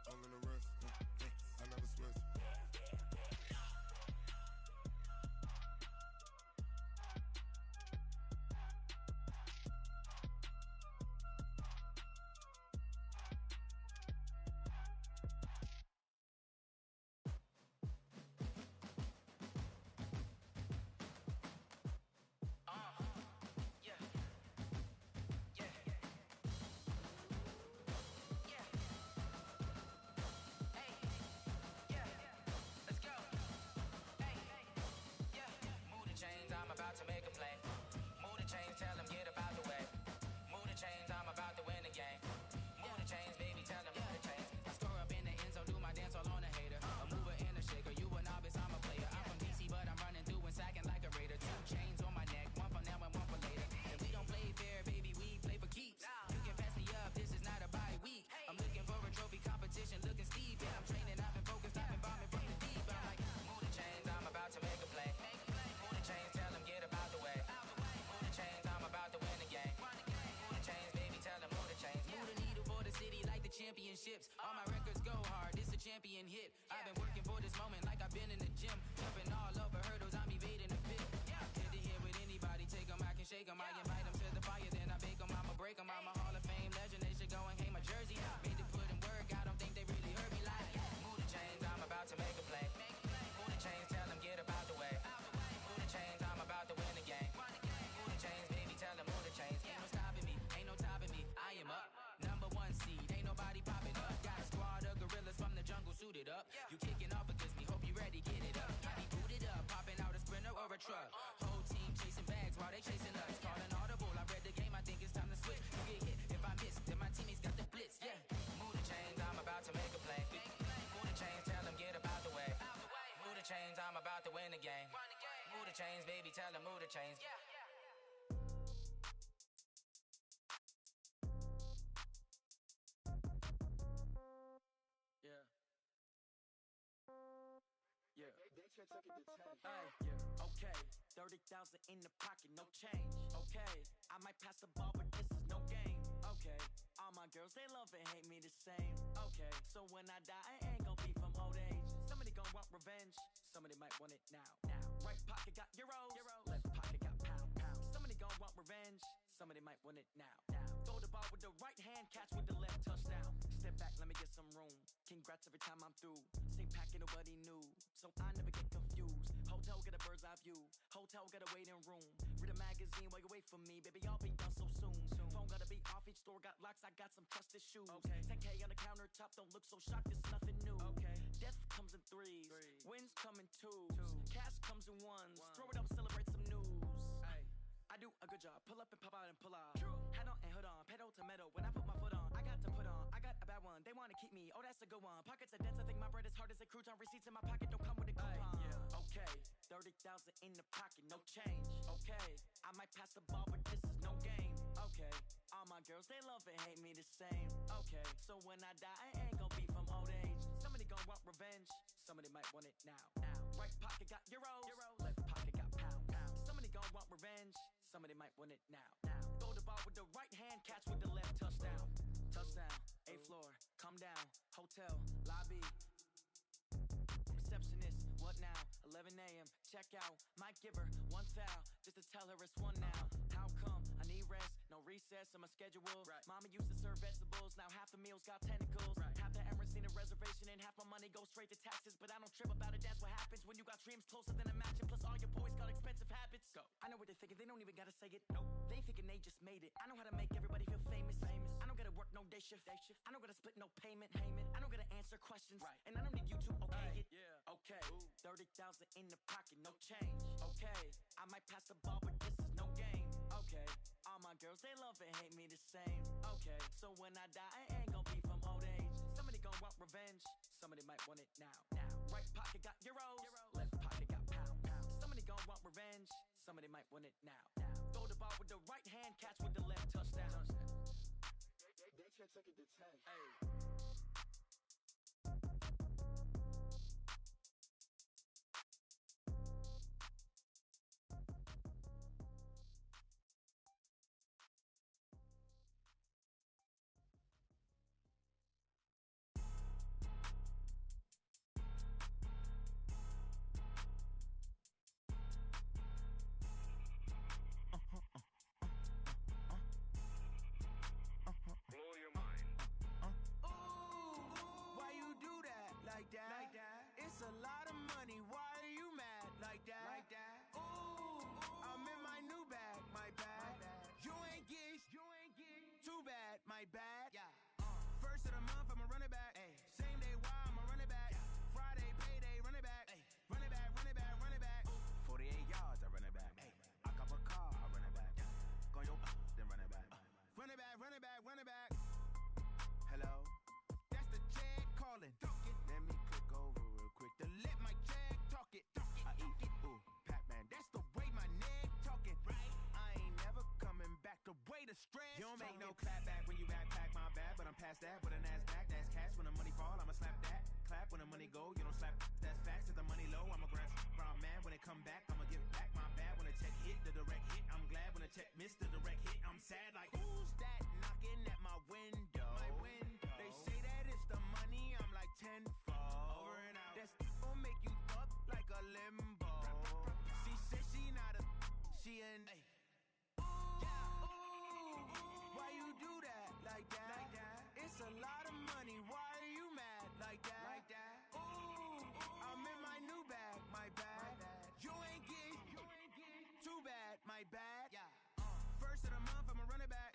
all on the wrist, I never switch. I'm about to make a play. Move the chains, tell them get up out the way. Move the chains, I'm about to win the game. Move the chains, baby, tell them move the chains. I score up in the end zone, do my dance all on a hater. A mover and a shaker, you a novice, I'm a player. I'm from DC, but I'm running through and sacking like a raider. 2 chains on my neck, one for now and one for later. And we don't play fair, baby, we play for keeps. You can pass me up, this is not a bye week. I'm looking for a trophy competition, looking steep. And I'm training, I've been focused, I've been bombing from the deep. I'm like, move the chains, I'm about to make a play. Move the chains, tell them get up out the way. Move the chains, I'm about to win the game. Move the chains, baby, tell them move the chains. Move the needle for the city like the championships. All my records go hard, this a champion hit. I've been working for this moment like I've been in the gym. Jumping all over hurdles, I'm evading the pit. Head to head with anybody, take them, I can shake them. I invite them to the fire, then I bake them, I'ma break them. I'm a Hall of Fame legend, they should go and hang my jersey. Made to put in work, I don't think they really heard me like. Move the chains, I'm about to make a play. Move the chains, tell them get up out the way. Move the chains, I'm about to win the game. Move the chains, baby, tell them move the chains. Ain't no stopping me, ain't no topping me. I am up, #1 seed, ain't nobody popping up. Got a squad of gorillas from the jungle suited up. You kicking off against me, hope you ready, get it up. I be booted up, popping out a sprinter or a truck. Whole team chasing bags while they chasing us. Calling audible, I read the game, I think it's time to switch. You get hit, if I miss, then my teammates got the blitz, yeah. Move the chains, I'm about to make a play. Move the chains, tell them get up out the way. Move the chains, I'm about to win the game. Move the chains, baby, tell them move the chains. Yeah. Yeah. Hey, yeah. 30,000 in the pocket, no change. Okay, I might pass the ball, but this is no game. Okay, all my girls, they love and hate me the same. Okay, so when I die, I ain't gon' be from old age. Somebody gon' want revenge, somebody might want it now. Right pocket got euros, left pocket got pound. Somebody gon' want revenge, somebody might want it now. Throw the ball with the right hand, catch with the left, touchdown. Step back, let me get some room. Congrats every time I'm through. Same packet, nobody knew, so I never get confused. Hotel get a bird's eye view, hotel got a waiting room. Read a magazine while you wait for me, baby, I'll be done so soon. Phone gotta be off, each store got locks, I got some trusted shoes. 10K on the countertop, don't look so shocked, it's nothing new. Death comes in threes, wins come in twos, cash comes in ones. Throw it up, celebrate some news. I do a good job, pull up and pop out and pull out. Hat on and hood on, pedal to metal. When I put my foot on, I got to put on. I got a bad one, they wanna keep me, oh that's a good one. Pockets are dense, I think my bread is hard as a crouton. Receipts in my pocket don't come with a coupon. Okay, 30,000 in the pocket, no change. Okay, I might pass the ball, but this is no game. Okay, all my girls, they love and hate me the same. Okay, so when I die, I ain't gon' be from old age. Somebody gon' want revenge, somebody might want it now. Right pocket got euros, left pocket got pound. Somebody gon' want revenge, somebody might want it now. Throw the ball with the right hand, catch with the left, touchdown. Touchdown, 8th floor, come down, hotel, lobby. Receptionist, what now? 11 a.m., check out. Might give her one foul, just to tell her it's one now. How come? I need rest, no recess on my schedule. Mama used to serve vegetables, now half the meals got tentacles. Half the Emirates need a reservation and half my money goes straight to taxes. But I don't trip about it, that's what happens when you got dreams closer than a match. And plus all your boys got expensive habits. Go. I know what they're thinking, they don't even gotta say it. Nope. They thinking they just made it. I know how to make everybody feel famous. I don't gotta work no day shift. I don't gotta split no payment. I don't gotta answer questions. And I don't need you to okay it. Okay, 30,000 in the pocket, no change. Okay, I might pass the ball, but this is no game. Okay, all my girls, they love and hate me the same. Okay, so when I die, I ain't gon' be from old age. Somebody gon' want revenge, somebody might want it now. Right pocket got euros, left pocket got pound. Somebody gon' want revenge, somebody might want it now. Throw the ball with the right hand, catch with the left, touchdown. They can't take it to 10. Blow your mind. Why you do that like that? Like that? It's a lot of money. Why are you mad like that? Like that? Ooh, I'm in my new bag. My bad. You ain't get too bad. My bad. Yeah. First of the month, I'ma run it back. Same day, why I'ma run it back. Friday, payday, run it back. Run it back, run it back, run it back. 48 yards, I run it back. I cop a car, I run it back. Go yo, then run it back. Run it back, run it back, run it back. Hello? That's the check calling. Let me click over real quick. To let my check talk it. I eat, ooh, Pac-Man. That's the way my neck talking. Right? I ain't never coming back. The way the stress. You don't make no clap back when you backpack, my bad. But I'm past that with a NASDAQ. That's cash. When the money fall, I'ma slap that. Clap when the money go, you don't slap. That's facts. If the money low, I'ma grab brown man. When it come back, I'ma give back my bad. When the check hit, the direct hit. I'm glad when the check missed the direct hit. I'm sad like, who's that knocking at my window? They say that it's the money, I'm like tenfold. Over and out. That's gon' make you up like a limbo. She said she not a, she an. Why you do that like that? Like that? It's a lot of money. Why are you mad like that? Like that? Ooh, I'm in my new bag. My bad. You ain't get too bad. My bad. Yeah. First of the month, I'ma run it back.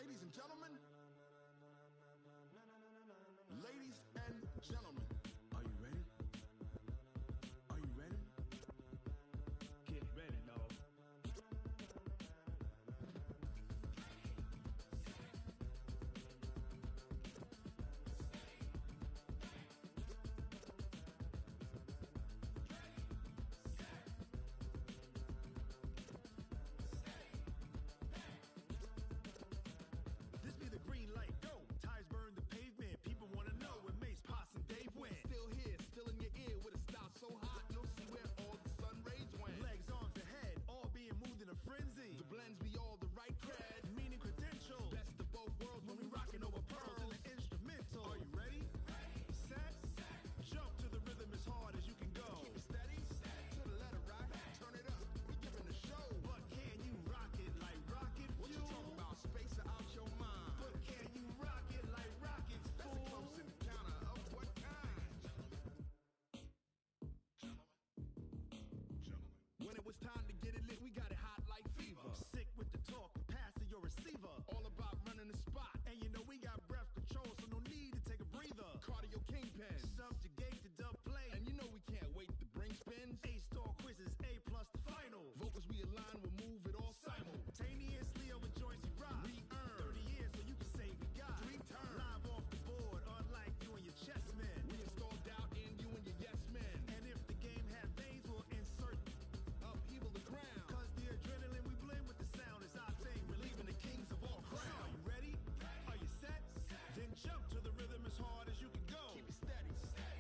Ladies and gentlemen. Ladies and gentlemen. Are you ready? Are you ready? Get ready, dog. This be the green light, go. Tires burn the pavement. People want to know where Mace, Potts, and Dave went. Still here, still in your ear with a style so hot, you'll see where all the sun rays went. Legs, arms, and head, all being moved in a frenzy. The blends be all the right cred, meaning credentials. Best of both worlds when we rocking over pearls in the instrumental. Are you ready? Set, jump to the rhythm as hard as you can go. Keep it steady, to the letter right. Turn it up, we giving the show. But can you rock it like rocket fuel? What you talking about? Space out your mind. But can you rock it like rockets, fool? That's a close encounter of what kind? When it was time to get it lit, we got it hot like fever. Sick with the talk, pass to your receiver. All about running the spot. And you know we got breath control, so no need to take a breather. Cardio kingpin, subjugate the dub play. And you know we can't wait to bring spins. A-star quizzes, A+ the final. Vocals we align, we'll move it all simultaneously over joints we rock. We earn 30 years, so you can say we got 3 turns. Live off the board, unlike you and your chess men. We install doubt in you and your yes men. And if the game had veins, we'll insert upheaval the ground. Cause the adrenaline we blend with the sound is our thing. We're leaving the kings of all crowns. Are you ready? Are you set? Then jump to the rhythm as hard as you can go. Keep it steady,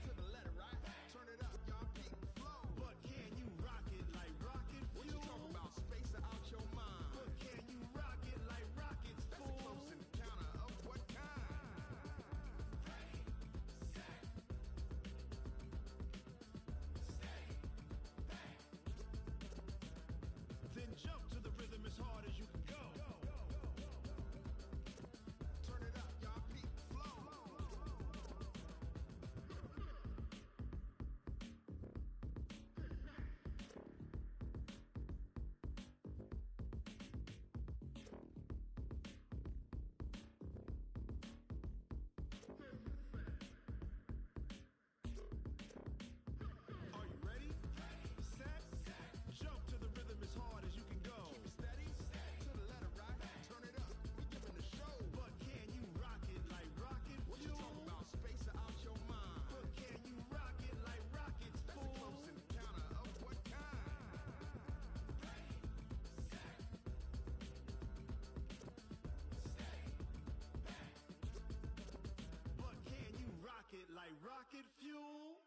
to the letter right. Turn it up, y'all peak flow. But can you rock it like rocket fuel? What you talking about? Space out your mind. But can you rock it like rockets, fool? That's a close encounter of what kind? Then jump to the rhythm as hard as you can go. Turn it up, y'all peak flow. Are you ready? Set, jump to the rhythm as hard as you can go. Keep it steady, to the letter right. Turn it up, we giving the show. But can you rock it like rocket fuel? What you talking about? Space out your mind. But can you rock it like rockets, fool? That's a close encounter of what kind? But can you rock it like rocket fuel?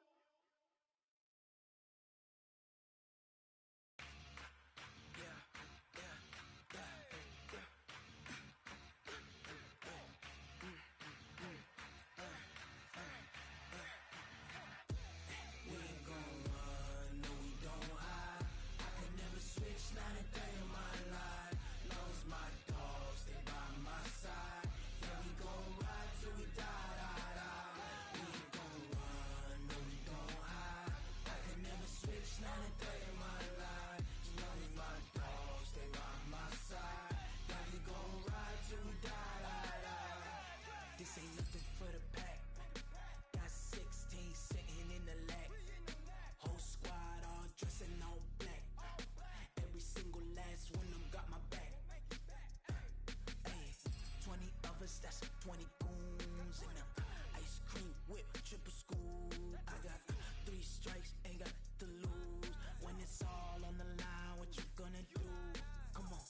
We ain't gon' run, no we don't hide. I could never switch, not a day in my life. Long as my dogs stay by my side. Yeah, we gon' ride till we die, die, die. We ain't gon' run, no we don't hide. I could never switch, not a day in my life. As long as my dogs stay by my side. Yeah, we gon' ride till we die, die, die. This ain't nothing for the pack. Got 16 sitting in the lag. Whole squad all dressing all black. Every single last one of them got my back. Hey, 20 of us, that's 20 goons in the ice cream whip, triple scoop. I got 3 strikes, ain't got to lose. When it's all on the line, what you gonna do? Come on,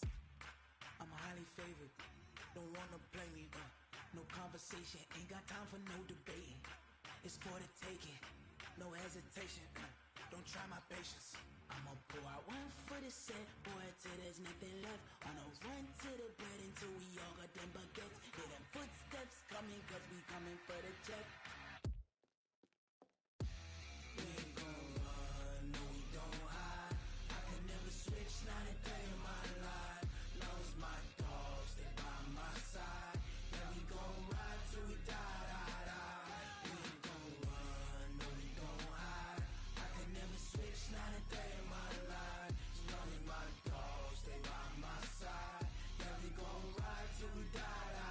I'm highly favored. Don't wanna play me, no conversation, ain't got time for no debating. It's for the taking, no hesitation. Don't try my patience. I'ma pour out one for the set, boy, till there's nothing left. On a run to the bread until we all got them baguettes. Hear them footsteps coming, cause we coming for the check. We ain't gon' run, no we don't hide. I could never switch, not a day in my life. Long as my dogs stay by my side. Yeah, we gon' ride till we die, die, die. We ain't gon' run, no we don't hide. I could never switch, not a day in my life. As long as my dogs stay by my side. Yeah, we gon' ride till we die, die.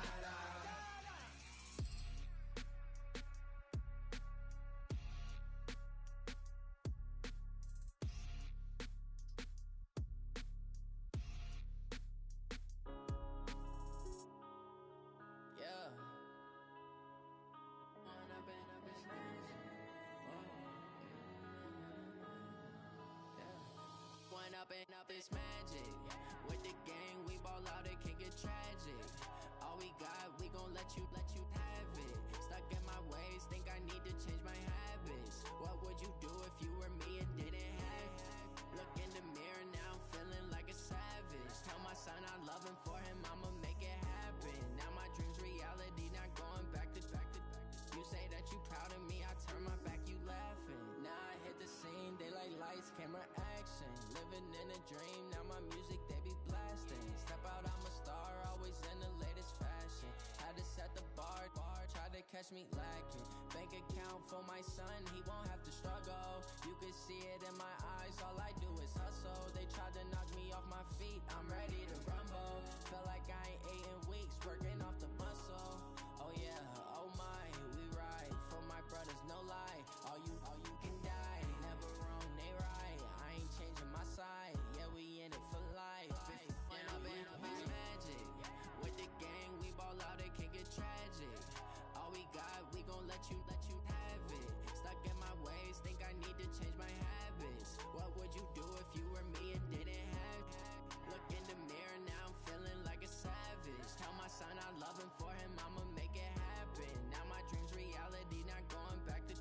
up this magic. With the gang, we ball out, it can get tragic. All we got, we gon' let you have it. Stuck in my ways, think I need to change my habits. What would you do if you were me and didn't have it? Look in the mirror now, I'm feeling like a savage. Tell my son I love him, for him I'ma make it happen. Now my dream's reality, not going back to. You say that you proud of me, I turn my back, you laughing. Now I hit the scene, they like lights, camera, action. Living in a dream, now my music they be blasting. Step out, I'm a star, always in the latest fashion. Had to set the bar, try to catch me lacking. Bank account for my son, he won't have to struggle. You can see it in my eyes, all I do is hustle. They tried to knock me off my feet, I'm ready to rumble. Felt like I ain't ate in weeks, working off the muscle. Oh yeah, oh my, we ride for my brothers, no lie. All you can die, never wrong, they right. I ain't changing my side, yeah, we in it for life. When up in it's magic. With the gang, we ball out, it can get tragic. All we got, we gon' let you have it. Stuck in my ways, think I need to change my habits. What would you do if you were me and didn't have it? Look in the mirror, now I'm feeling like a savage. Tell my son I love him, for him I'ma make it happen. Now my dream's reality, not going back to.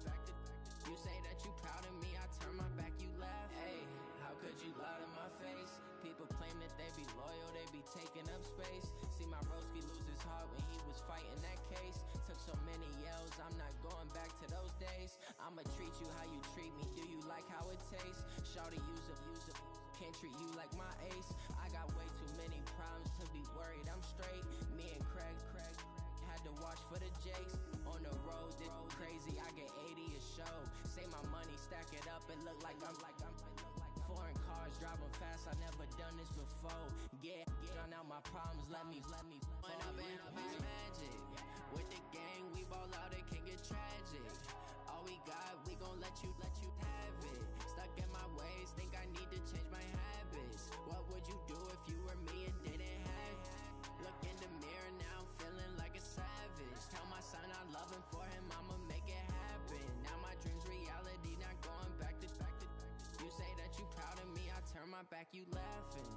You say that you proud of me, I turn my back, you laugh. Hey, how could you lie to my face? People claim that they be loyal, they be taking up space. See my broski lose his heart when he was fighting that case. Took so many yells, I'm not going back to those days. I'ma treat you how you treat me, do you like how it tastes? Shawty use up, can't treat you like my ace. I got way too many problems to be worried, I'm straight. Me and Craig had to watch for the Jakes. On the road, this crazy, I get 80 a show. Say my money, stack it up, it look like I'm foreign cars, driving fast, I never done this before. Get drown out my problems, let me When up in it's magic. With the gang, we ball out, it can get tragic. All we got, we gon' let you have it. Stuck in my ways, think I need to change my habits. What would you do if you were me and didn't have it? Look in the mirror, now I'm feeling like a savage. Tell my son I love him, for him I'ma make it happen. Now my dream's reality, not going back to. You say that you proud of me, I turn my back, you laughing.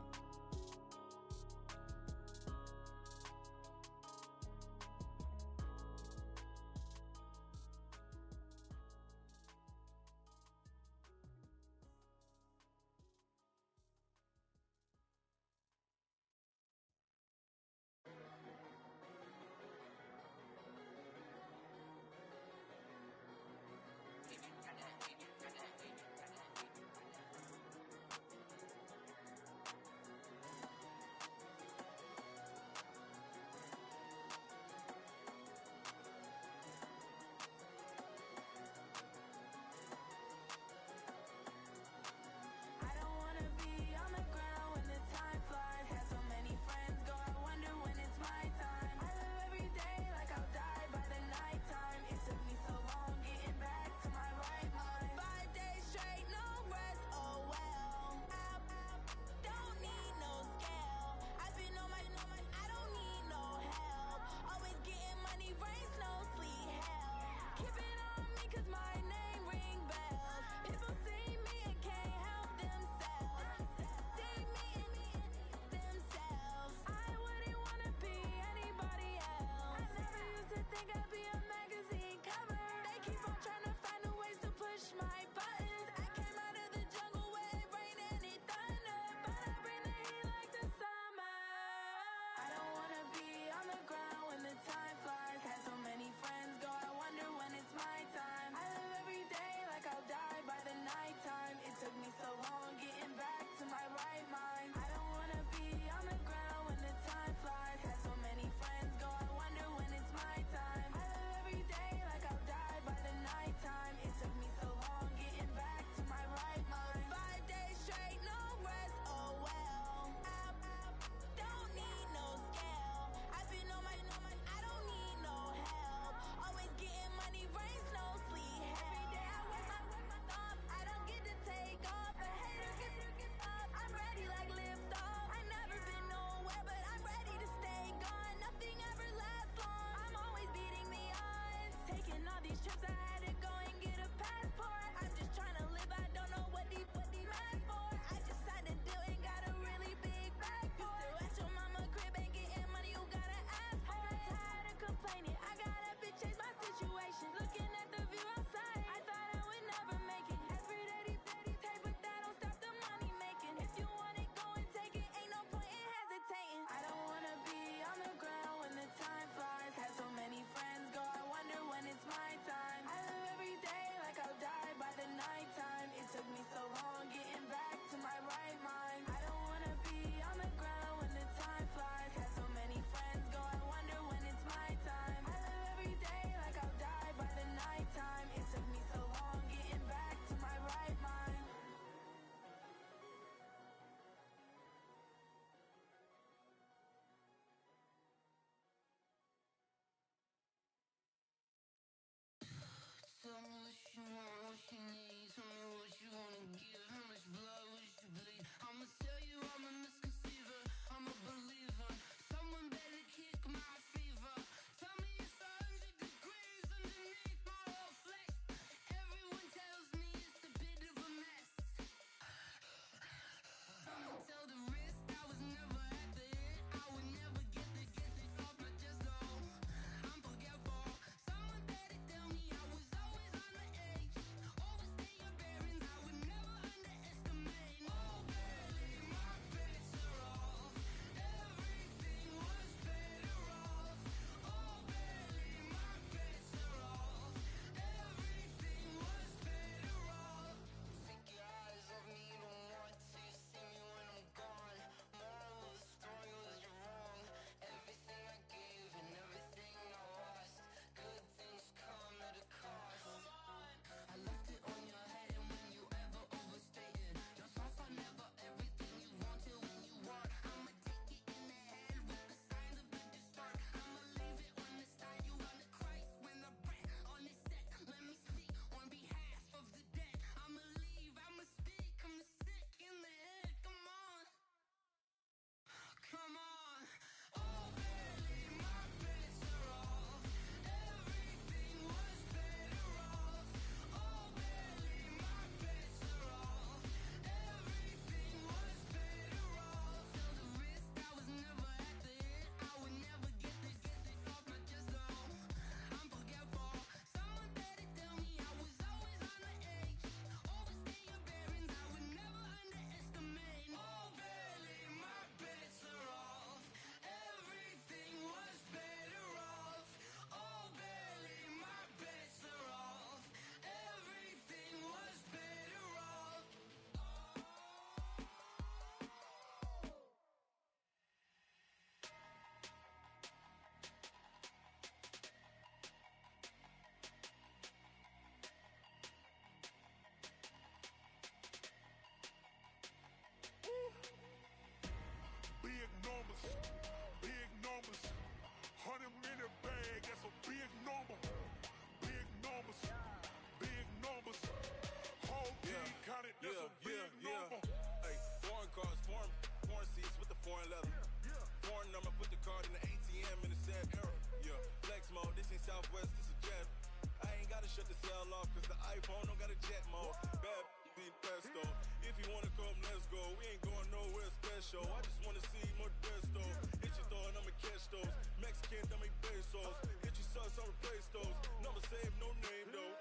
off, cause the iPhone don't got a jet mode. Bad be pesto. If you wanna come, let's go. We ain't going nowhere special. I just wanna see more desto. Hit your thought, I'ma catch those. Mexican, dummy pesos. Hit your sus, I'll replace those. Number save, no name though.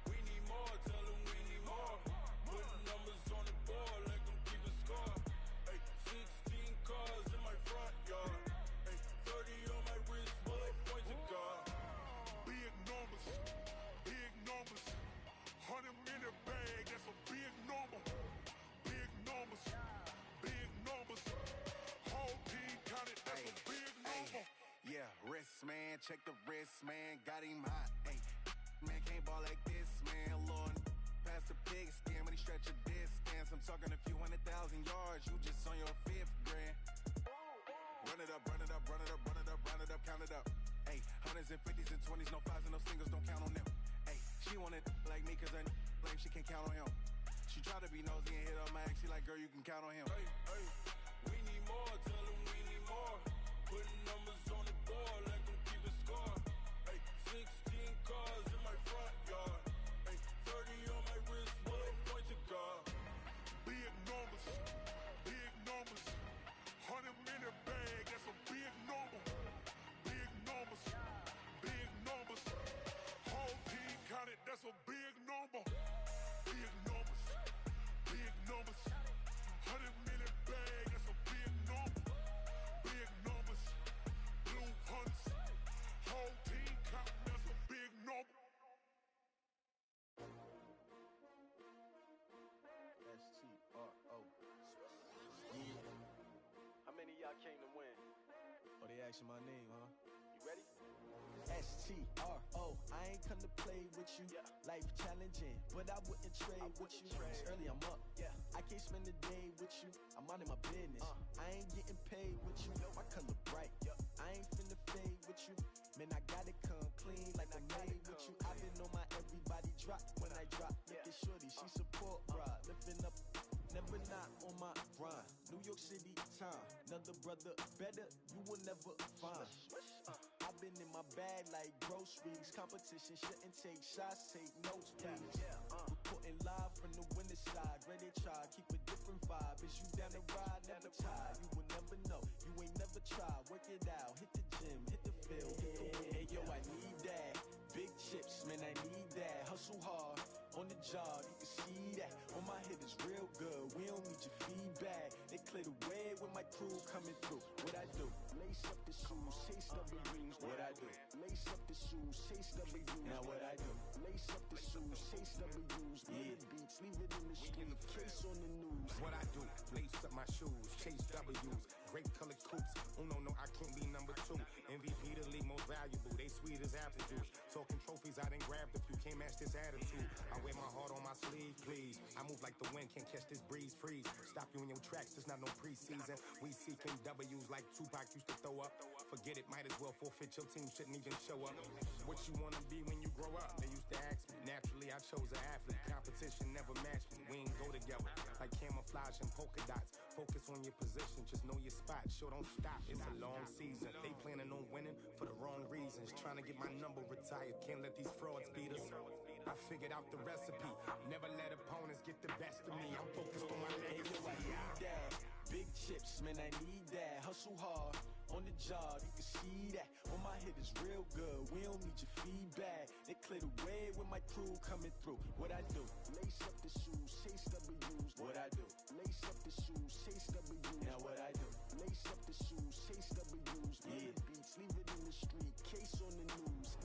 We need more, tell them we need more. Putting numbers on the board, like I'm keeping score. Ay, 16 cars in my front yard. Ay, 30 on my wrist, bullet pointed guard. Big numbers, 100 minute bag, that's a big number. Big numbers, whole team counted, that's a big number. Yeah, wrist man, check the wrist man, got him hot. Ay, man can't ball like this, man. Lord, past the pig skin when he stretch a distance. I'm talking a few 100,000 yards, you just on your 5th grand. Run it up, run it up, run it up, run it up, run it up, count it up. Ay, hundreds and 50s and 20s, no 5s and no singles, don't count on them. Ay, she wanted like me cause her lame, she can't count on him. She tried to be nosy and hit up my ex, she like, girl, you can count on him. Ay, ay, we need more, tell them we need more. Putting numbers on the board like I'm keeping score. Ay, 16 cars in my front yard. Ay, 30 on my wrist, bullet pointed guard. Big numbers, 100 minute bag, that's a big number. Big numbers, whole team counted, that's a big number. Big numbers, 100 minute bag, that's a big number. Big numbers, blue hunts, whole team counting, that's a big number. S-T-R-O. Yeah. How many of y'all came to win? Oh, they asking my name, huh? You ready? S-T-R-O. I ain't come to play with you. Yeah. Life challenging, but I wouldn't trade with you. It's early, I'm up. Yeah. I can't spend the day with you. I'm out in my business. I ain't getting paid with you. My color bright. I ain't finna fade with you. Man, I gotta come clean like I'm made with you. I've been on my everybody drop. When I drop, look at shorty, she support ride. Lifting up, never not on my grind. New York City time. Another brother better, you will never find. I've been in my bag like groceries. Competition shouldn't take shots, take notes, please. Reporting live from the winter side. Ready to try, keep a different vibe. Is you down the ride, never tired. You will never know, you ain't never tried. Work it out, hit the gym, hit the field, hit the win. Hey yo, I need that. Big chips, man, I need that. Hustle hard, on the job, you can see that. On my hit is real good, we don't need your feedback. They clear the way when my crew coming through. What I do? Lace up the shoes, chase double rings. What I do? Lace up the shoes, chase double U's. Now what I do? Lace up the shoes, chase double U's. Yeah, beats, leave it in the street, case on the news. What I do? Lace up my shoes, chase W's. Great colored coops. Oh no, I can't be number 2. MVP the league most valuable. They sweet as apple juice. Talking trophies, I done grabbed a few. Can't match this attitude. I wear my heart on my sleeve, please. I move like the wind, can't catch this breeze. Freeze. Stop you in your tracks, there's not no preseason. We seeking W's like Tupac used to throw up. Forget it, might as well forfeit. Your team shouldn't even show up. What you wanna be when you grow up? They used to ask me. Naturally, I chose an athlete. Competition never matched me. We ain't go together. Like camouflage and polka dots. Focus on your position, just know your spot. Sure, don't stop. It's a long season. They planning on winning for the wrong reasons. Trying to get my number retired. Can't let these frauds beat us. I figured out the recipe. Never let opponents get the best of me. I'm focused on my legacy. I need that. Big chips, man, I need that. Hustle hard, on the job, you can see that. On my hit is real good, we don't need your feedback. They clear the way when my crew coming through. What I do? Lace up the shoes, chase W's. What I do? Lace up the shoes, chase W's. Now what I do? Lace up the shoes, chase W's. Yeah, beats, leave it in the street, case on the news.